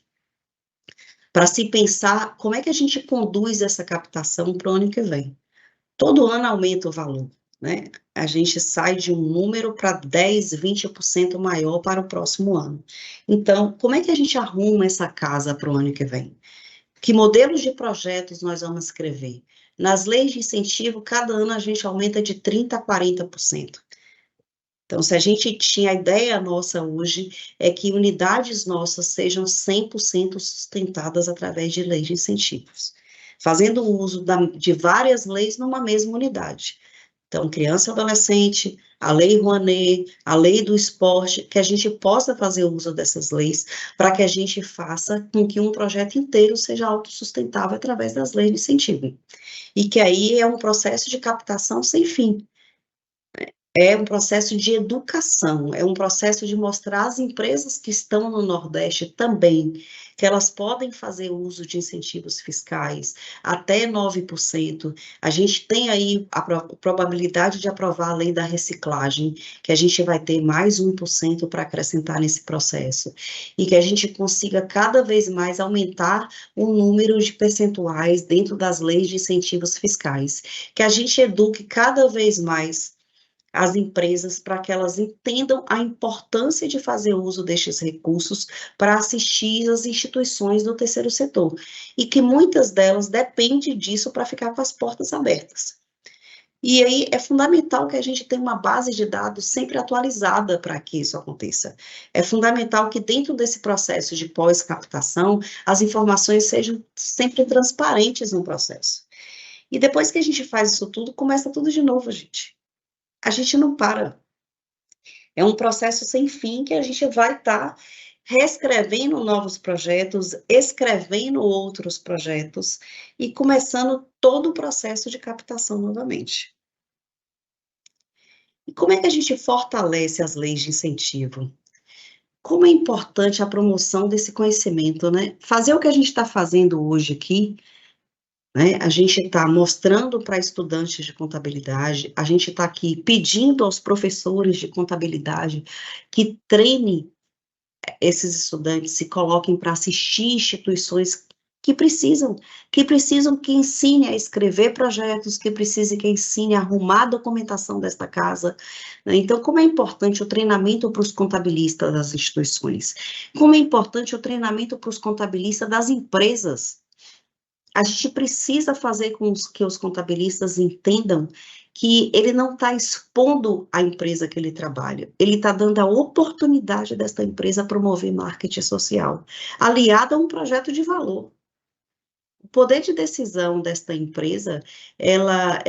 Para se pensar como é que a gente conduz essa captação para o ano que vem. Todo ano aumenta o valor, né? A gente sai de um número para 10, 20% maior para o próximo ano. Então, como é que a gente arruma essa casa para o ano que vem? Que modelos de projetos nós vamos escrever? Nas leis de incentivo, cada ano a gente aumenta de 30% a 40%. Então, se a gente tinha a ideia nossa hoje, é que unidades nossas sejam 100% sustentadas através de leis de incentivos, fazendo uso de várias leis numa mesma unidade. Então, criança e adolescente, a Lei Rouanet, a Lei do Esporte, que a gente possa fazer uso dessas leis, para que a gente faça com que um projeto inteiro seja autossustentável através das leis de incentivo. E que aí é um processo de captação sem fim. É um processo de educação, é um processo de mostrar às empresas que estão no Nordeste também, que elas podem fazer uso de incentivos fiscais até 9%. A gente tem aí a probabilidade de aprovar a lei da reciclagem, que a gente vai ter mais 1% para acrescentar nesse processo, e que a gente consiga cada vez mais aumentar o número de percentuais dentro das leis de incentivos fiscais, que a gente eduque cada vez mais as empresas para que elas entendam a importância de fazer uso destes recursos para assistir as instituições do terceiro setor, e que muitas delas dependem disso para ficar com as portas abertas. E aí é fundamental que a gente tenha uma base de dados sempre atualizada para que isso aconteça. É fundamental que dentro desse processo de pós-captação, as informações sejam sempre transparentes no processo. E depois que a gente faz isso tudo, começa tudo de novo, gente. A gente não para. É um processo sem fim que a gente vai estar reescrevendo novos projetos, escrevendo outros projetos e começando todo o processo de captação novamente. E como é que a gente fortalece as leis de incentivo? Como é importante a promoção desse conhecimento, né? Fazer o que a gente está fazendo hoje aqui, né? A gente está mostrando para estudantes de contabilidade, a gente está aqui pedindo aos professores de contabilidade que treinem esses estudantes, se coloquem para assistir instituições que precisam que ensine a escrever projetos, que ensine a arrumar a documentação desta casa, né? Então, como é importante o treinamento para os contabilistas das instituições, como é importante o treinamento para os contabilistas das empresas. A gente precisa fazer com que os contabilistas entendam que ele não está expondo a empresa que ele trabalha, ele está dando a oportunidade desta empresa promover marketing social, aliado a um projeto de valor. O poder de decisão desta empresa, ela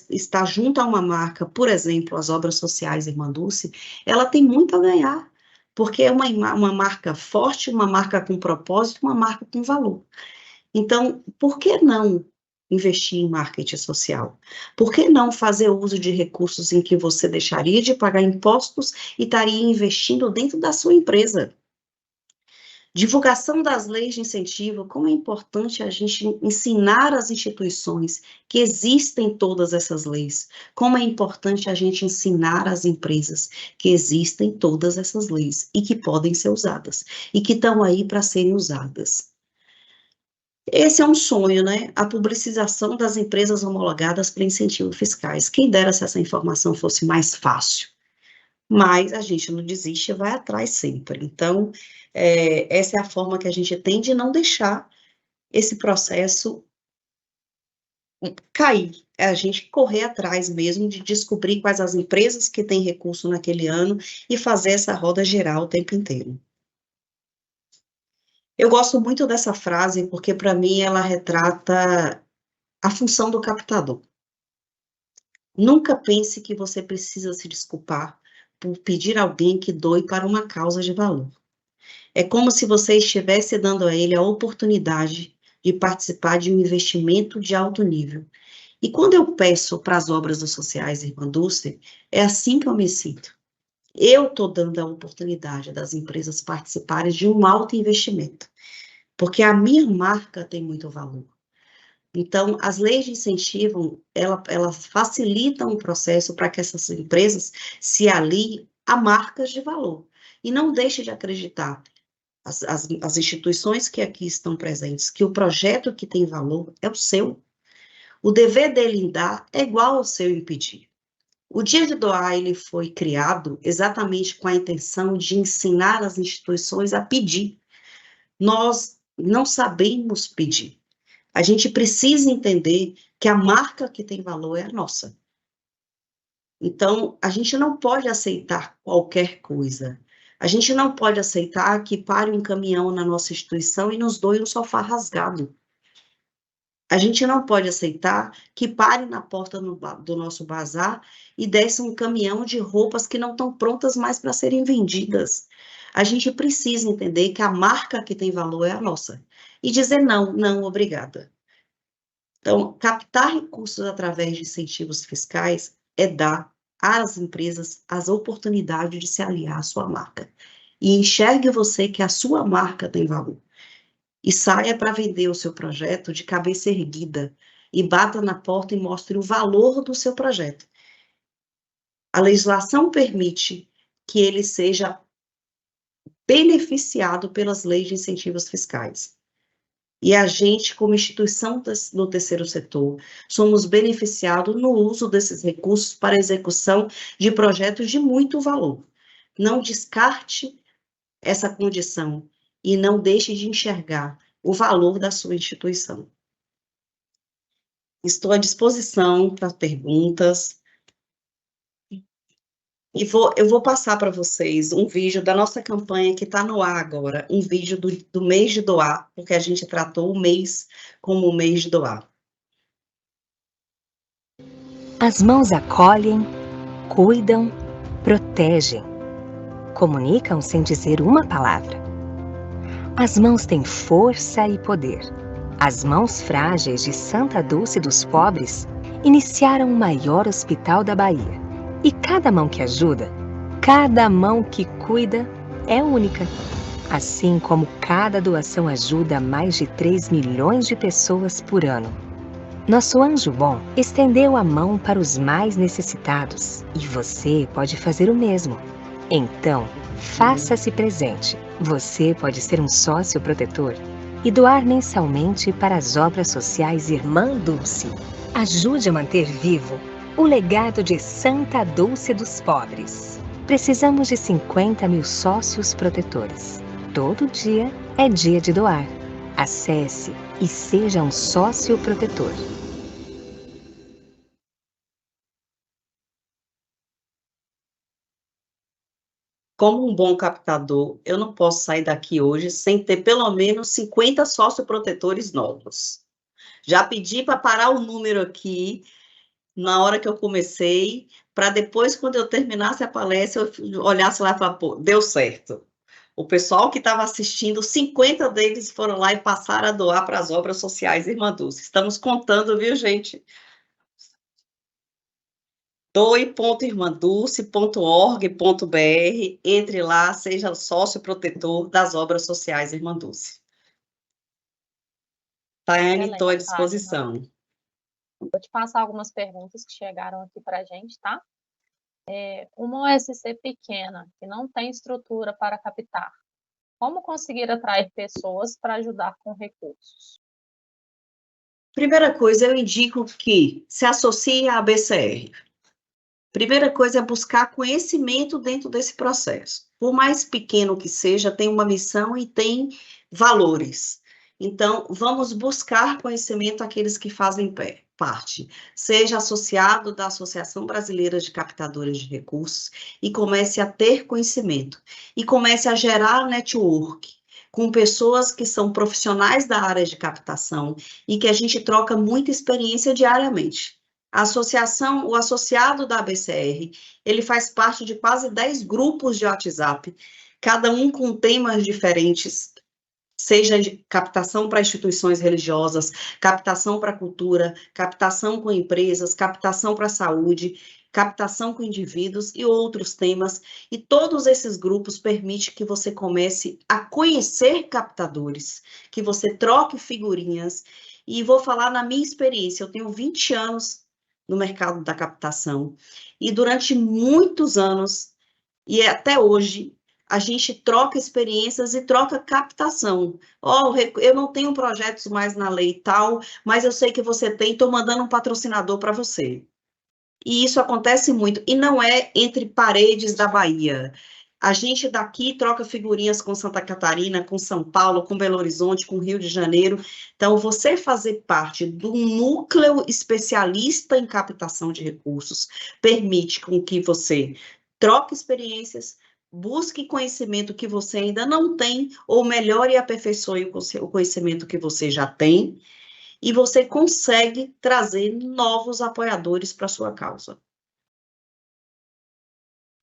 está junto a uma marca, por exemplo, as obras sociais Irmã Dulce, ela tem muito a ganhar, porque é uma marca forte, uma marca com propósito, uma marca com valor. Então, por que não investir em marketing social? Por que não fazer uso de recursos em que você deixaria de pagar impostos e estaria investindo dentro da sua empresa? Divulgação das leis de incentivo, como é importante a gente ensinar as instituições que existem todas essas leis, como é importante a gente ensinar as empresas que existem todas essas leis e que podem ser usadas, e que estão aí para serem usadas. Esse é um sonho, né? A publicização das empresas homologadas para incentivos fiscais. Quem dera se essa informação fosse mais fácil. mas a gente não desiste e vai atrás sempre. Então, essa é a forma que a gente tem de não deixar esse processo cair, é a gente correr atrás mesmo de descobrir quais as empresas que têm recurso naquele ano e fazer essa roda girar o tempo inteiro. Eu gosto muito dessa frase porque, para mim, ela retrata a função do captador. Nunca pense que você precisa se desculpar por pedir alguém que doe para uma causa de valor. É como se você estivesse dando a ele a oportunidade de participar de um investimento de alto nível. E quando eu peço para as obras sociais, Irmã Dulce, é assim que eu me sinto. Eu estou dando a oportunidade das empresas participarem de um alto investimento, porque a minha marca tem muito valor. Então, as leis de incentivo, elas facilitam o processo para que essas empresas se aliem a marcas de valor. E não deixe de acreditar, as instituições que aqui estão presentes, que o projeto que tem valor é o seu. O dever dele em dar é igual ao seu em pedir. O Dia de Doar, ele foi criado exatamente com a intenção de ensinar as instituições a pedir. Nós não sabemos pedir. A gente precisa entender que a marca que tem valor é a nossa. Então, a gente não pode aceitar qualquer coisa. A gente não pode aceitar que pare um caminhão na nossa instituição e nos doe um sofá rasgado. A gente não pode aceitar que pare na porta do nosso bazar e desça um caminhão de roupas que não estão prontas mais para serem vendidas. A gente precisa entender que a marca que tem valor é a nossa. E dizer não, não, obrigada. Então, captar recursos através de incentivos fiscais é dar às empresas as oportunidades de se aliar à sua marca. E enxergue você que a sua marca tem valor. E saia para vender o seu projeto de cabeça erguida e bata na porta e mostre o valor do seu projeto. A legislação permite que ele seja beneficiado pelas leis de incentivos fiscais. E a gente, como instituição do terceiro setor, somos beneficiados no uso desses recursos para execução de projetos de muito valor. Não descarte essa condição e não deixe de enxergar o valor da sua instituição. Estou à disposição para perguntas. E eu vou passar para vocês um vídeo da nossa campanha que está no ar agora, um vídeo do mês de doar, porque a gente tratou o mês como o mês de doar. As mãos acolhem, cuidam, protegem, comunicam sem dizer uma palavra. As mãos têm força e poder. As mãos frágeis de Santa Dulce dos Pobres iniciaram o maior hospital da Bahia. E cada mão que ajuda, cada mão que cuida é única. Assim como cada doação ajuda mais de 3 milhões de pessoas por ano. Nosso anjo bom estendeu a mão para os mais necessitados e você pode fazer o mesmo. Então, faça-se presente. Você pode ser um sócio protetor e doar mensalmente para as obras sociais Irmã Dulce. Ajude a manter vivo o legado de Santa Dulce dos Pobres. Precisamos de 50 mil sócios protetores. Todo dia é dia de doar. Acesse e seja um sócio protetor. Como um bom captador, eu não posso sair daqui hoje sem ter pelo menos 50 sócio-protetores novos. Já pedi para parar o número aqui na hora que eu comecei, para depois, quando eu terminasse a palestra, eu olhasse lá e falasse, pô, deu certo. O pessoal que estava assistindo, 50 deles foram lá e passaram a doar para as obras sociais Irmã Dulce. Estamos contando, viu, gente? doe.irmandulce.org.br, entre lá, seja sócio protetor das obras sociais Irmã Dulce. Tayane, estou à disposição. Vou te passar algumas perguntas que chegaram aqui para a gente, tá? Uma OSC pequena, que não tem estrutura para captar, como conseguir atrair pessoas para ajudar com recursos? Primeira coisa, eu indico que se associe à ABCR. Primeira coisa é buscar conhecimento dentro desse processo. Por mais pequeno que seja, tem uma missão e tem valores. Então, vamos buscar conhecimento àqueles que fazem parte. Seja associado da Associação Brasileira de Captadores de Recursos e comece a ter conhecimento. E comece a gerar network com pessoas que são profissionais da área de captação e que a gente troca muita experiência diariamente. A associação, o associado da ABCR, ele faz parte de quase 10 grupos de WhatsApp, cada um com temas diferentes, seja de captação para instituições religiosas, captação para a cultura, captação com empresas, captação para a saúde, captação com indivíduos e outros temas, e todos esses grupos permitem que você comece a conhecer captadores, que você troque figurinhas, e vou falar na minha experiência, eu tenho 20 anos no mercado da captação, e durante muitos anos, e até hoje, a gente troca experiências e troca captação. Eu não tenho projetos mais na lei tal, mas eu sei que você tem, estou mandando um patrocinador para você. E isso acontece muito, e não é entre paredes da Bahia. A gente daqui troca figurinhas com Santa Catarina, com São Paulo, com Belo Horizonte, com Rio de Janeiro. Então, você fazer parte do núcleo especialista em captação de recursos permite com que você troque experiências, busque conhecimento que você ainda não tem, ou melhore e aperfeiçoe o conhecimento que você já tem, e você consegue trazer novos apoiadores para a sua causa.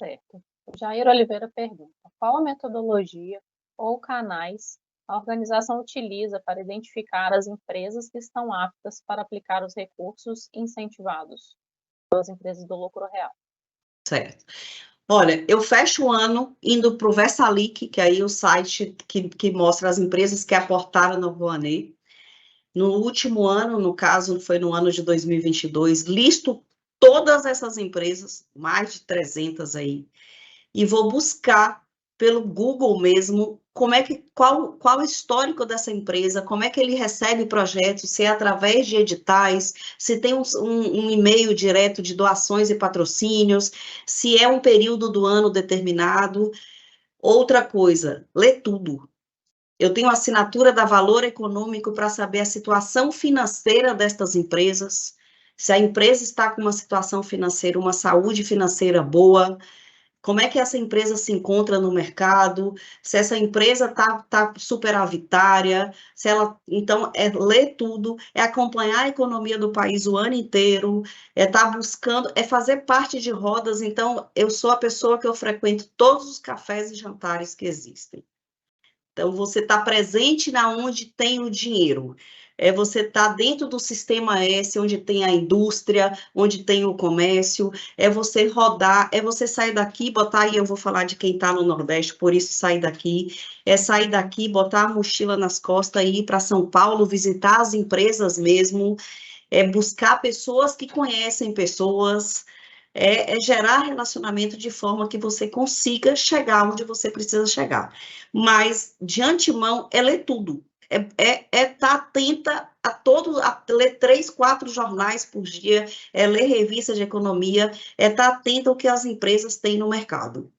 Certo. Jair Oliveira pergunta: qual a metodologia ou canais a organização utiliza para identificar as empresas que estão aptas para aplicar os recursos incentivados pelas empresas do lucro real? Certo. Olha, eu fecho o ano indo para o Versalic, que aí é o site que mostra as empresas que aportaram no Rouanet. No último ano, no caso, foi no ano de 2022, listo todas essas empresas, mais de 300 aí, e vou buscar pelo Google mesmo qual o histórico dessa empresa, como é que ele recebe projetos, se é através de editais, se tem um e-mail direto de doações e patrocínios, se é um período do ano determinado. Outra coisa, lê tudo. Eu tenho assinatura da Valor Econômico para saber a situação financeira destas empresas, se a empresa está com uma situação financeira, uma saúde financeira boa, como é que essa empresa se encontra no mercado, se essa empresa tá superavitária, se ela... Então, é ler tudo, é acompanhar a economia do país o ano inteiro, é estar buscando, é fazer parte de rodas. Então, eu sou a pessoa que eu frequento todos os cafés e jantares que existem. Então, você está presente na onde tem o dinheiro. Você está dentro do sistema S, onde tem a indústria, onde tem o comércio. É você rodar, é você sair daqui, botar aí, eu vou falar de quem está no Nordeste, por isso sair daqui. É sair daqui, botar a mochila nas costas e ir para São Paulo, visitar as empresas mesmo. É buscar pessoas que conhecem pessoas. É gerar relacionamento de forma que você consiga chegar onde você precisa chegar. Mas, de antemão, é ler tudo. Estar atenta a ler 3, 4 jornais por dia, é ler revistas de economia, é estar atenta ao que as empresas têm no mercado.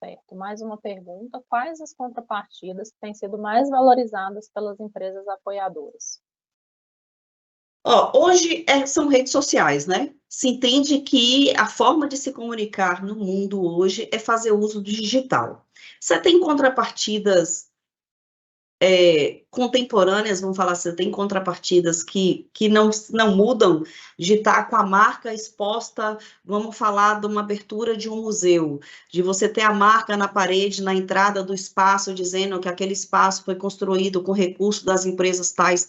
Certo. Mais uma pergunta: quais as contrapartidas que têm sido mais valorizadas pelas empresas apoiadoras? Hoje são redes sociais, né? Se entende que a forma de se comunicar no mundo hoje é fazer uso do digital. Você tem contrapartidas contemporâneas, vamos falar assim, tem contrapartidas que não mudam de estar com a marca exposta, vamos falar de uma abertura de um museu, de você ter a marca na parede, na entrada do espaço, dizendo que aquele espaço foi construído com recursos das empresas tais.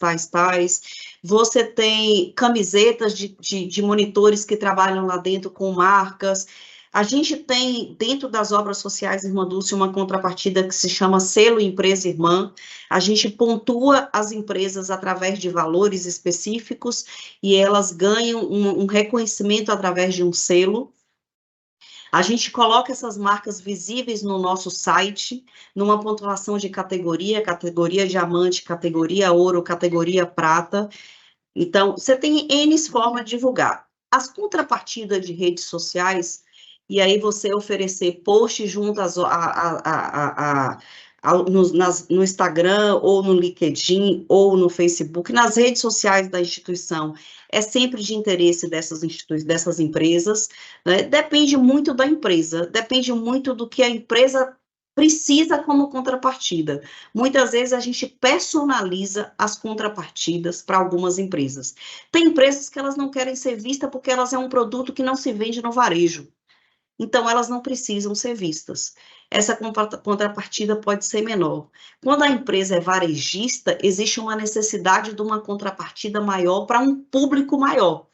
Você tem camisetas de monitores que trabalham lá dentro com marcas. A gente tem, dentro das obras sociais Irmã Dulce, uma contrapartida que se chama Selo Empresa Irmã. A gente pontua as empresas através de valores específicos e elas ganham um reconhecimento através de um selo. A gente coloca essas marcas visíveis no nosso site, numa pontuação de categoria diamante, categoria ouro, categoria prata. Então, você tem N formas de divulgar. As contrapartidas de redes sociais, e aí você oferecer posts junto no Instagram, ou no LinkedIn, ou no Facebook, nas redes sociais da instituição, é sempre de interesse dessas empresas, né? Depende muito da empresa, depende muito do que a empresa precisa como contrapartida. Muitas vezes a gente personaliza as contrapartidas para algumas empresas. Tem empresas que elas não querem ser vistas porque elas é um produto que não se vende no varejo. Então, elas não precisam ser vistas. Essa contrapartida pode ser menor. Quando a empresa é varejista, existe uma necessidade de uma contrapartida maior para um público maior.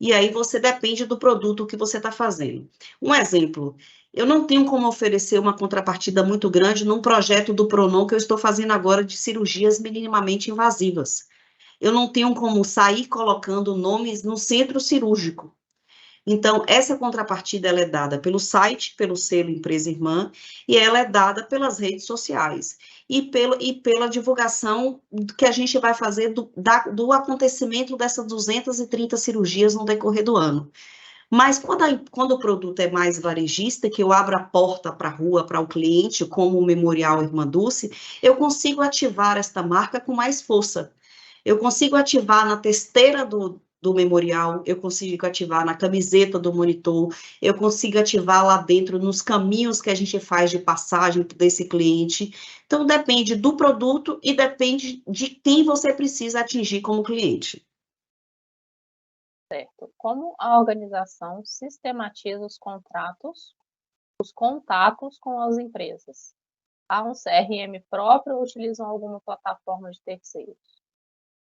E aí você depende do produto que você está fazendo. Um exemplo, eu não tenho como oferecer uma contrapartida muito grande num projeto do Pronon que eu estou fazendo agora de cirurgias minimamente invasivas. Eu não tenho como sair colocando nomes no centro cirúrgico. Então, essa contrapartida ela é dada pelo site, pelo selo Empresa Irmã, e ela é dada pelas redes sociais, e pela divulgação que a gente vai fazer do acontecimento dessas 230 cirurgias no decorrer do ano. Mas quando o produto é mais varejista, que eu abro a porta para a rua, para o cliente, como o Memorial Irmã Dulce, eu consigo ativar esta marca com mais força. Eu consigo ativar na testeira do memorial, eu consigo ativar na camiseta do monitor, eu consigo ativar lá dentro nos caminhos que a gente faz de passagem desse cliente. Então, depende do produto e depende de quem você precisa atingir como cliente. Certo. Como a organização sistematiza os contratos, os contatos com as empresas? Há um CRM próprio ou utilizam alguma plataforma de terceiros?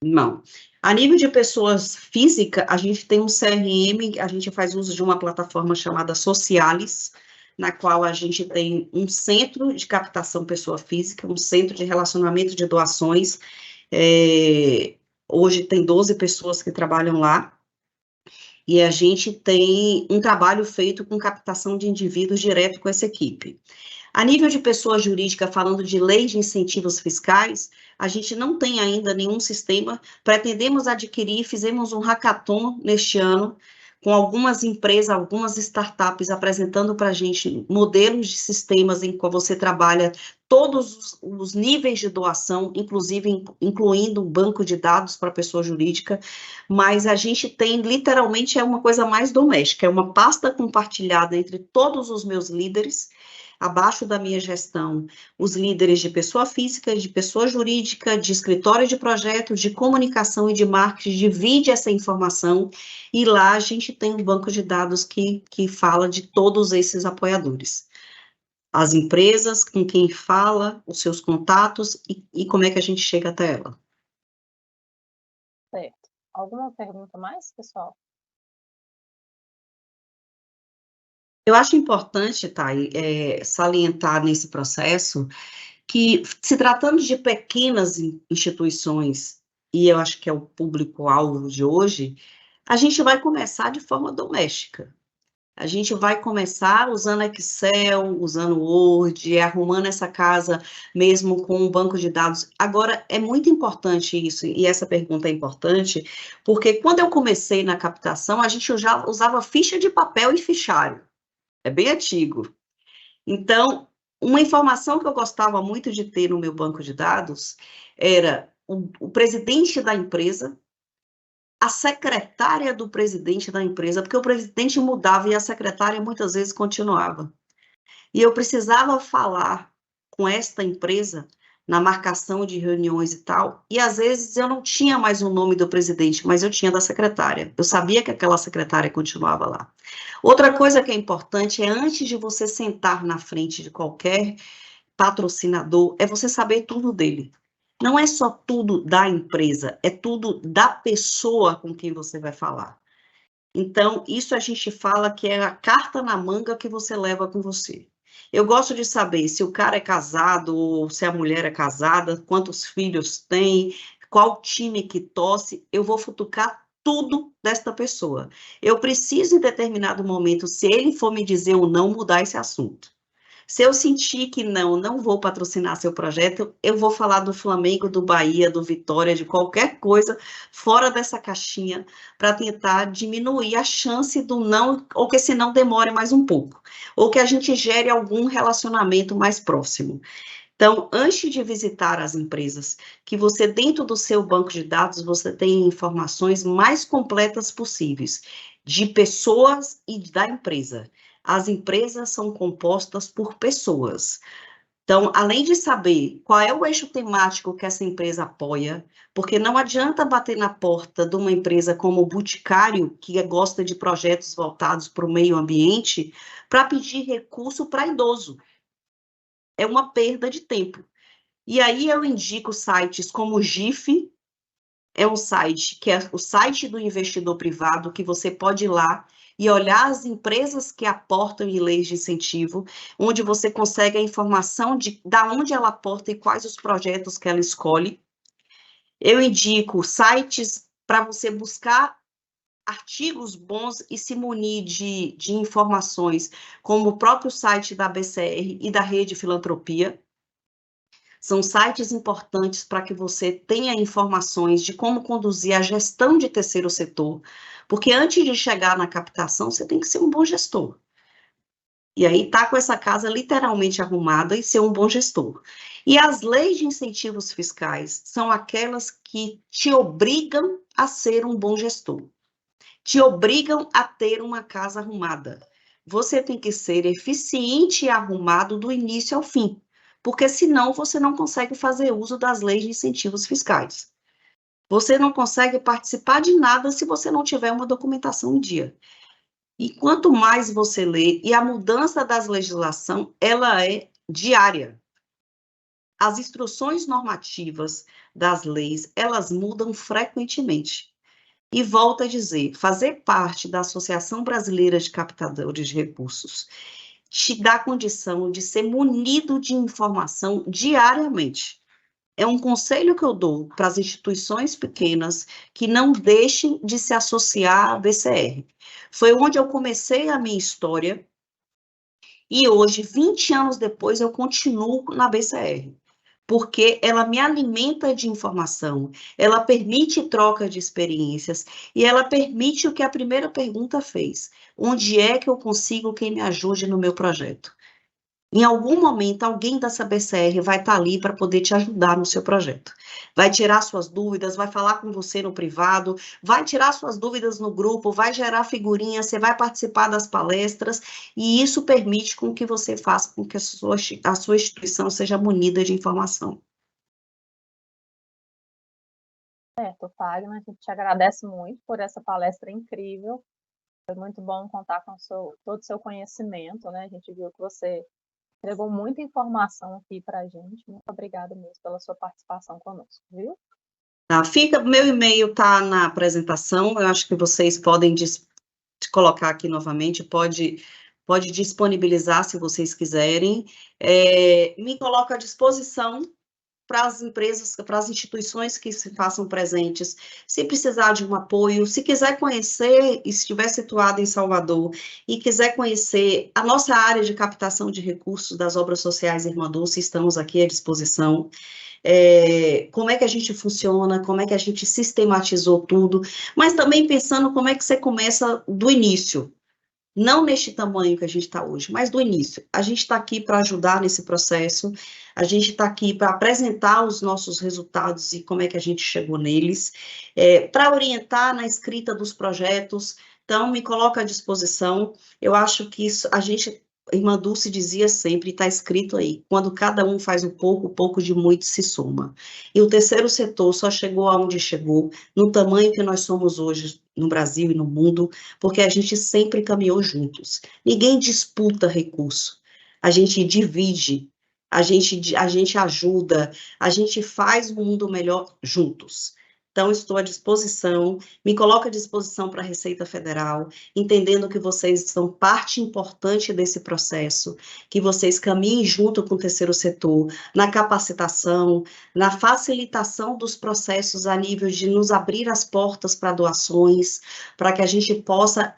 Não. A nível de pessoas físicas, a gente tem um CRM, a gente faz uso de uma plataforma chamada Socialis, na qual a gente tem um centro de captação pessoa física, um centro de relacionamento de doações. Hoje tem 12 pessoas que trabalham lá, e a gente tem um trabalho feito com captação de indivíduos direto com essa equipe. A nível de pessoa jurídica, falando de lei de incentivos fiscais, a gente não tem ainda nenhum sistema. Pretendemos adquirir, fizemos um hackathon neste ano, com algumas empresas, algumas startups apresentando para a gente modelos de sistemas em que você trabalha todos os níveis de doação, inclusive incluindo um banco de dados para pessoa jurídica, mas a gente tem, literalmente, é uma coisa mais doméstica, é uma pasta compartilhada entre todos os meus líderes, abaixo da minha gestão, os líderes de pessoa física, de pessoa jurídica, de escritório de projetos, de comunicação e de marketing, divide essa informação, e lá a gente tem um banco de dados que fala de todos esses apoiadores. As empresas, com quem fala, os seus contatos, e como é que a gente chega até ela. Certo. Alguma pergunta mais, pessoal? Eu acho importante, Thay, salientar nesse processo que, se tratando de pequenas instituições, e eu acho que é o público-alvo de hoje, a gente vai começar de forma doméstica. A gente vai começar usando Excel, usando Word, arrumando essa casa mesmo com um banco de dados. Agora, é muito importante isso, e essa pergunta é importante, porque quando eu comecei na captação, a gente já usava ficha de papel e fichário. É bem antigo. Então, uma informação que eu gostava muito de ter no meu banco de dados era o presidente da empresa, a secretária do presidente da empresa, porque o presidente mudava e a secretária muitas vezes continuava. E eu precisava falar com esta empresa na marcação de reuniões e tal, e às vezes eu não tinha mais o nome do presidente, mas eu tinha da secretária. Eu sabia que aquela secretária continuava lá. Outra coisa que é importante é, antes de você sentar na frente de qualquer patrocinador, é você saber tudo dele. Não é só tudo da empresa, é tudo da pessoa com quem você vai falar. Então, isso a gente fala que é a carta na manga que você leva com você. Eu gosto de saber se o cara é casado ou se a mulher é casada, quantos filhos tem, qual time que torce. Eu vou futucar tudo desta pessoa. Eu preciso, em determinado momento, se ele for me dizer ou não, mudar esse assunto. Se eu sentir que não vou patrocinar seu projeto, eu vou falar do Flamengo, do Bahia, do Vitória, de qualquer coisa fora dessa caixinha, para tentar diminuir a chance do não, ou que esse não demore mais um pouco, ou que a gente gere algum relacionamento mais próximo. Então, antes de visitar as empresas, que você, dentro do seu banco de dados, você tenha informações mais completas possíveis, de pessoas e da empresa. As empresas são compostas por pessoas. Então, além de saber qual é o eixo temático que essa empresa apoia, porque não adianta bater na porta de uma empresa como o Boticário, que gosta de projetos voltados para o meio ambiente, para pedir recurso para idoso. É uma perda de tempo. E aí eu indico sites como o GIF, é um site que é o site do investidor privado, que você pode ir lá e olhar as empresas que aportam em leis de incentivo, onde você consegue a informação de onde ela aporta e quais os projetos que ela escolhe. Eu indico sites para você buscar artigos bons e se munir de informações, como o próprio site da BCR e da Rede Filantropia. São sites importantes para que você tenha informações de como conduzir a gestão de terceiro setor, porque antes de chegar na captação, você tem que ser um bom gestor. E aí tá com essa casa literalmente arrumada e ser um bom gestor. E as leis de incentivos fiscais são aquelas que te obrigam a ser um bom gestor, te obrigam a ter uma casa arrumada. Você tem que ser eficiente e arrumado do início ao fim, porque senão você não consegue fazer uso das leis de incentivos fiscais. Você não consegue participar de nada se você não tiver uma documentação em dia. E quanto mais você lê, e a mudança das legislação, ela é diária. As instruções normativas das leis, elas mudam frequentemente. E volto a dizer, fazer parte da Associação Brasileira de Captadores de Recursos te dá condição de ser munido de informação diariamente. É um conselho que eu dou para as instituições pequenas que não deixem de se associar à BCR. Foi onde eu comecei a minha história e hoje, 20 anos depois, eu continuo na BCR. Porque ela me alimenta de informação, ela permite troca de experiências e ela permite o que a primeira pergunta fez: onde é que eu consigo quem me ajude no meu projeto? Em algum momento, alguém dessa BCR vai estar ali para poder te ajudar no seu projeto. Vai tirar suas dúvidas, vai falar com você no privado, vai tirar suas dúvidas no grupo, vai gerar figurinha, você vai participar das palestras, e isso permite com que você faça com que a sua instituição seja munida de informação. Certo, Fagner, a gente te agradece muito por essa palestra incrível. Foi muito bom contar com todo o seu conhecimento, né? A gente viu que você entregou muita informação aqui para a gente. Muito obrigada mesmo pela sua participação conosco, viu? Meu e-mail está na apresentação, eu acho que vocês podem colocar aqui novamente, pode disponibilizar se vocês quiserem. Me coloco à disposição para as empresas, para as instituições que se façam presentes, se precisar de um apoio, se quiser conhecer, e estiver situado em Salvador, e quiser conhecer a nossa área de captação de recursos das obras sociais Irmã Dulce, estamos aqui à disposição. Como é que a gente funciona, como é que a gente sistematizou tudo, mas também pensando como é que você começa do início, não neste tamanho que a gente está hoje, mas do início. A gente está aqui para ajudar nesse processo, a gente está aqui para apresentar os nossos resultados e como é que a gente chegou neles, para orientar na escrita dos projetos. Então, me coloca à disposição. Eu acho que isso, Irmã Dulce dizia sempre, está escrito aí, quando cada um faz um pouco de muito se soma. E o terceiro setor só chegou aonde chegou, no tamanho que nós somos hoje no Brasil e no mundo, porque a gente sempre caminhou juntos. Ninguém disputa recurso, a gente divide, a gente ajuda, a gente faz um mundo melhor juntos. Então, estou à disposição, me coloco à disposição para a Receita Federal, entendendo que vocês são parte importante desse processo, que vocês caminhem junto com o terceiro setor, na capacitação, na facilitação dos processos a nível de nos abrir as portas para doações, para que a gente possa,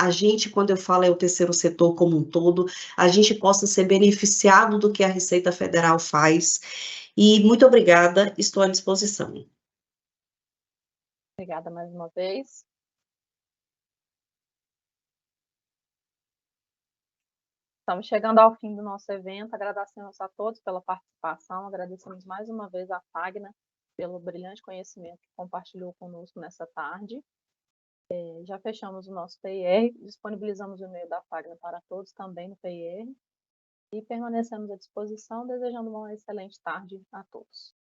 quando eu falo é o terceiro setor como um todo, a gente possa ser beneficiado do que a Receita Federal faz. E muito obrigada, estou à disposição. Obrigada mais uma vez. Estamos chegando ao fim do nosso evento. Agradecemos a todos pela participação. Agradecemos mais uma vez a Fagner pelo brilhante conhecimento que compartilhou conosco nessa tarde. Já fechamos o nosso PIR, disponibilizamos o e-mail da Fagner para todos também no PIR e permanecemos à disposição, desejando uma excelente tarde a todos.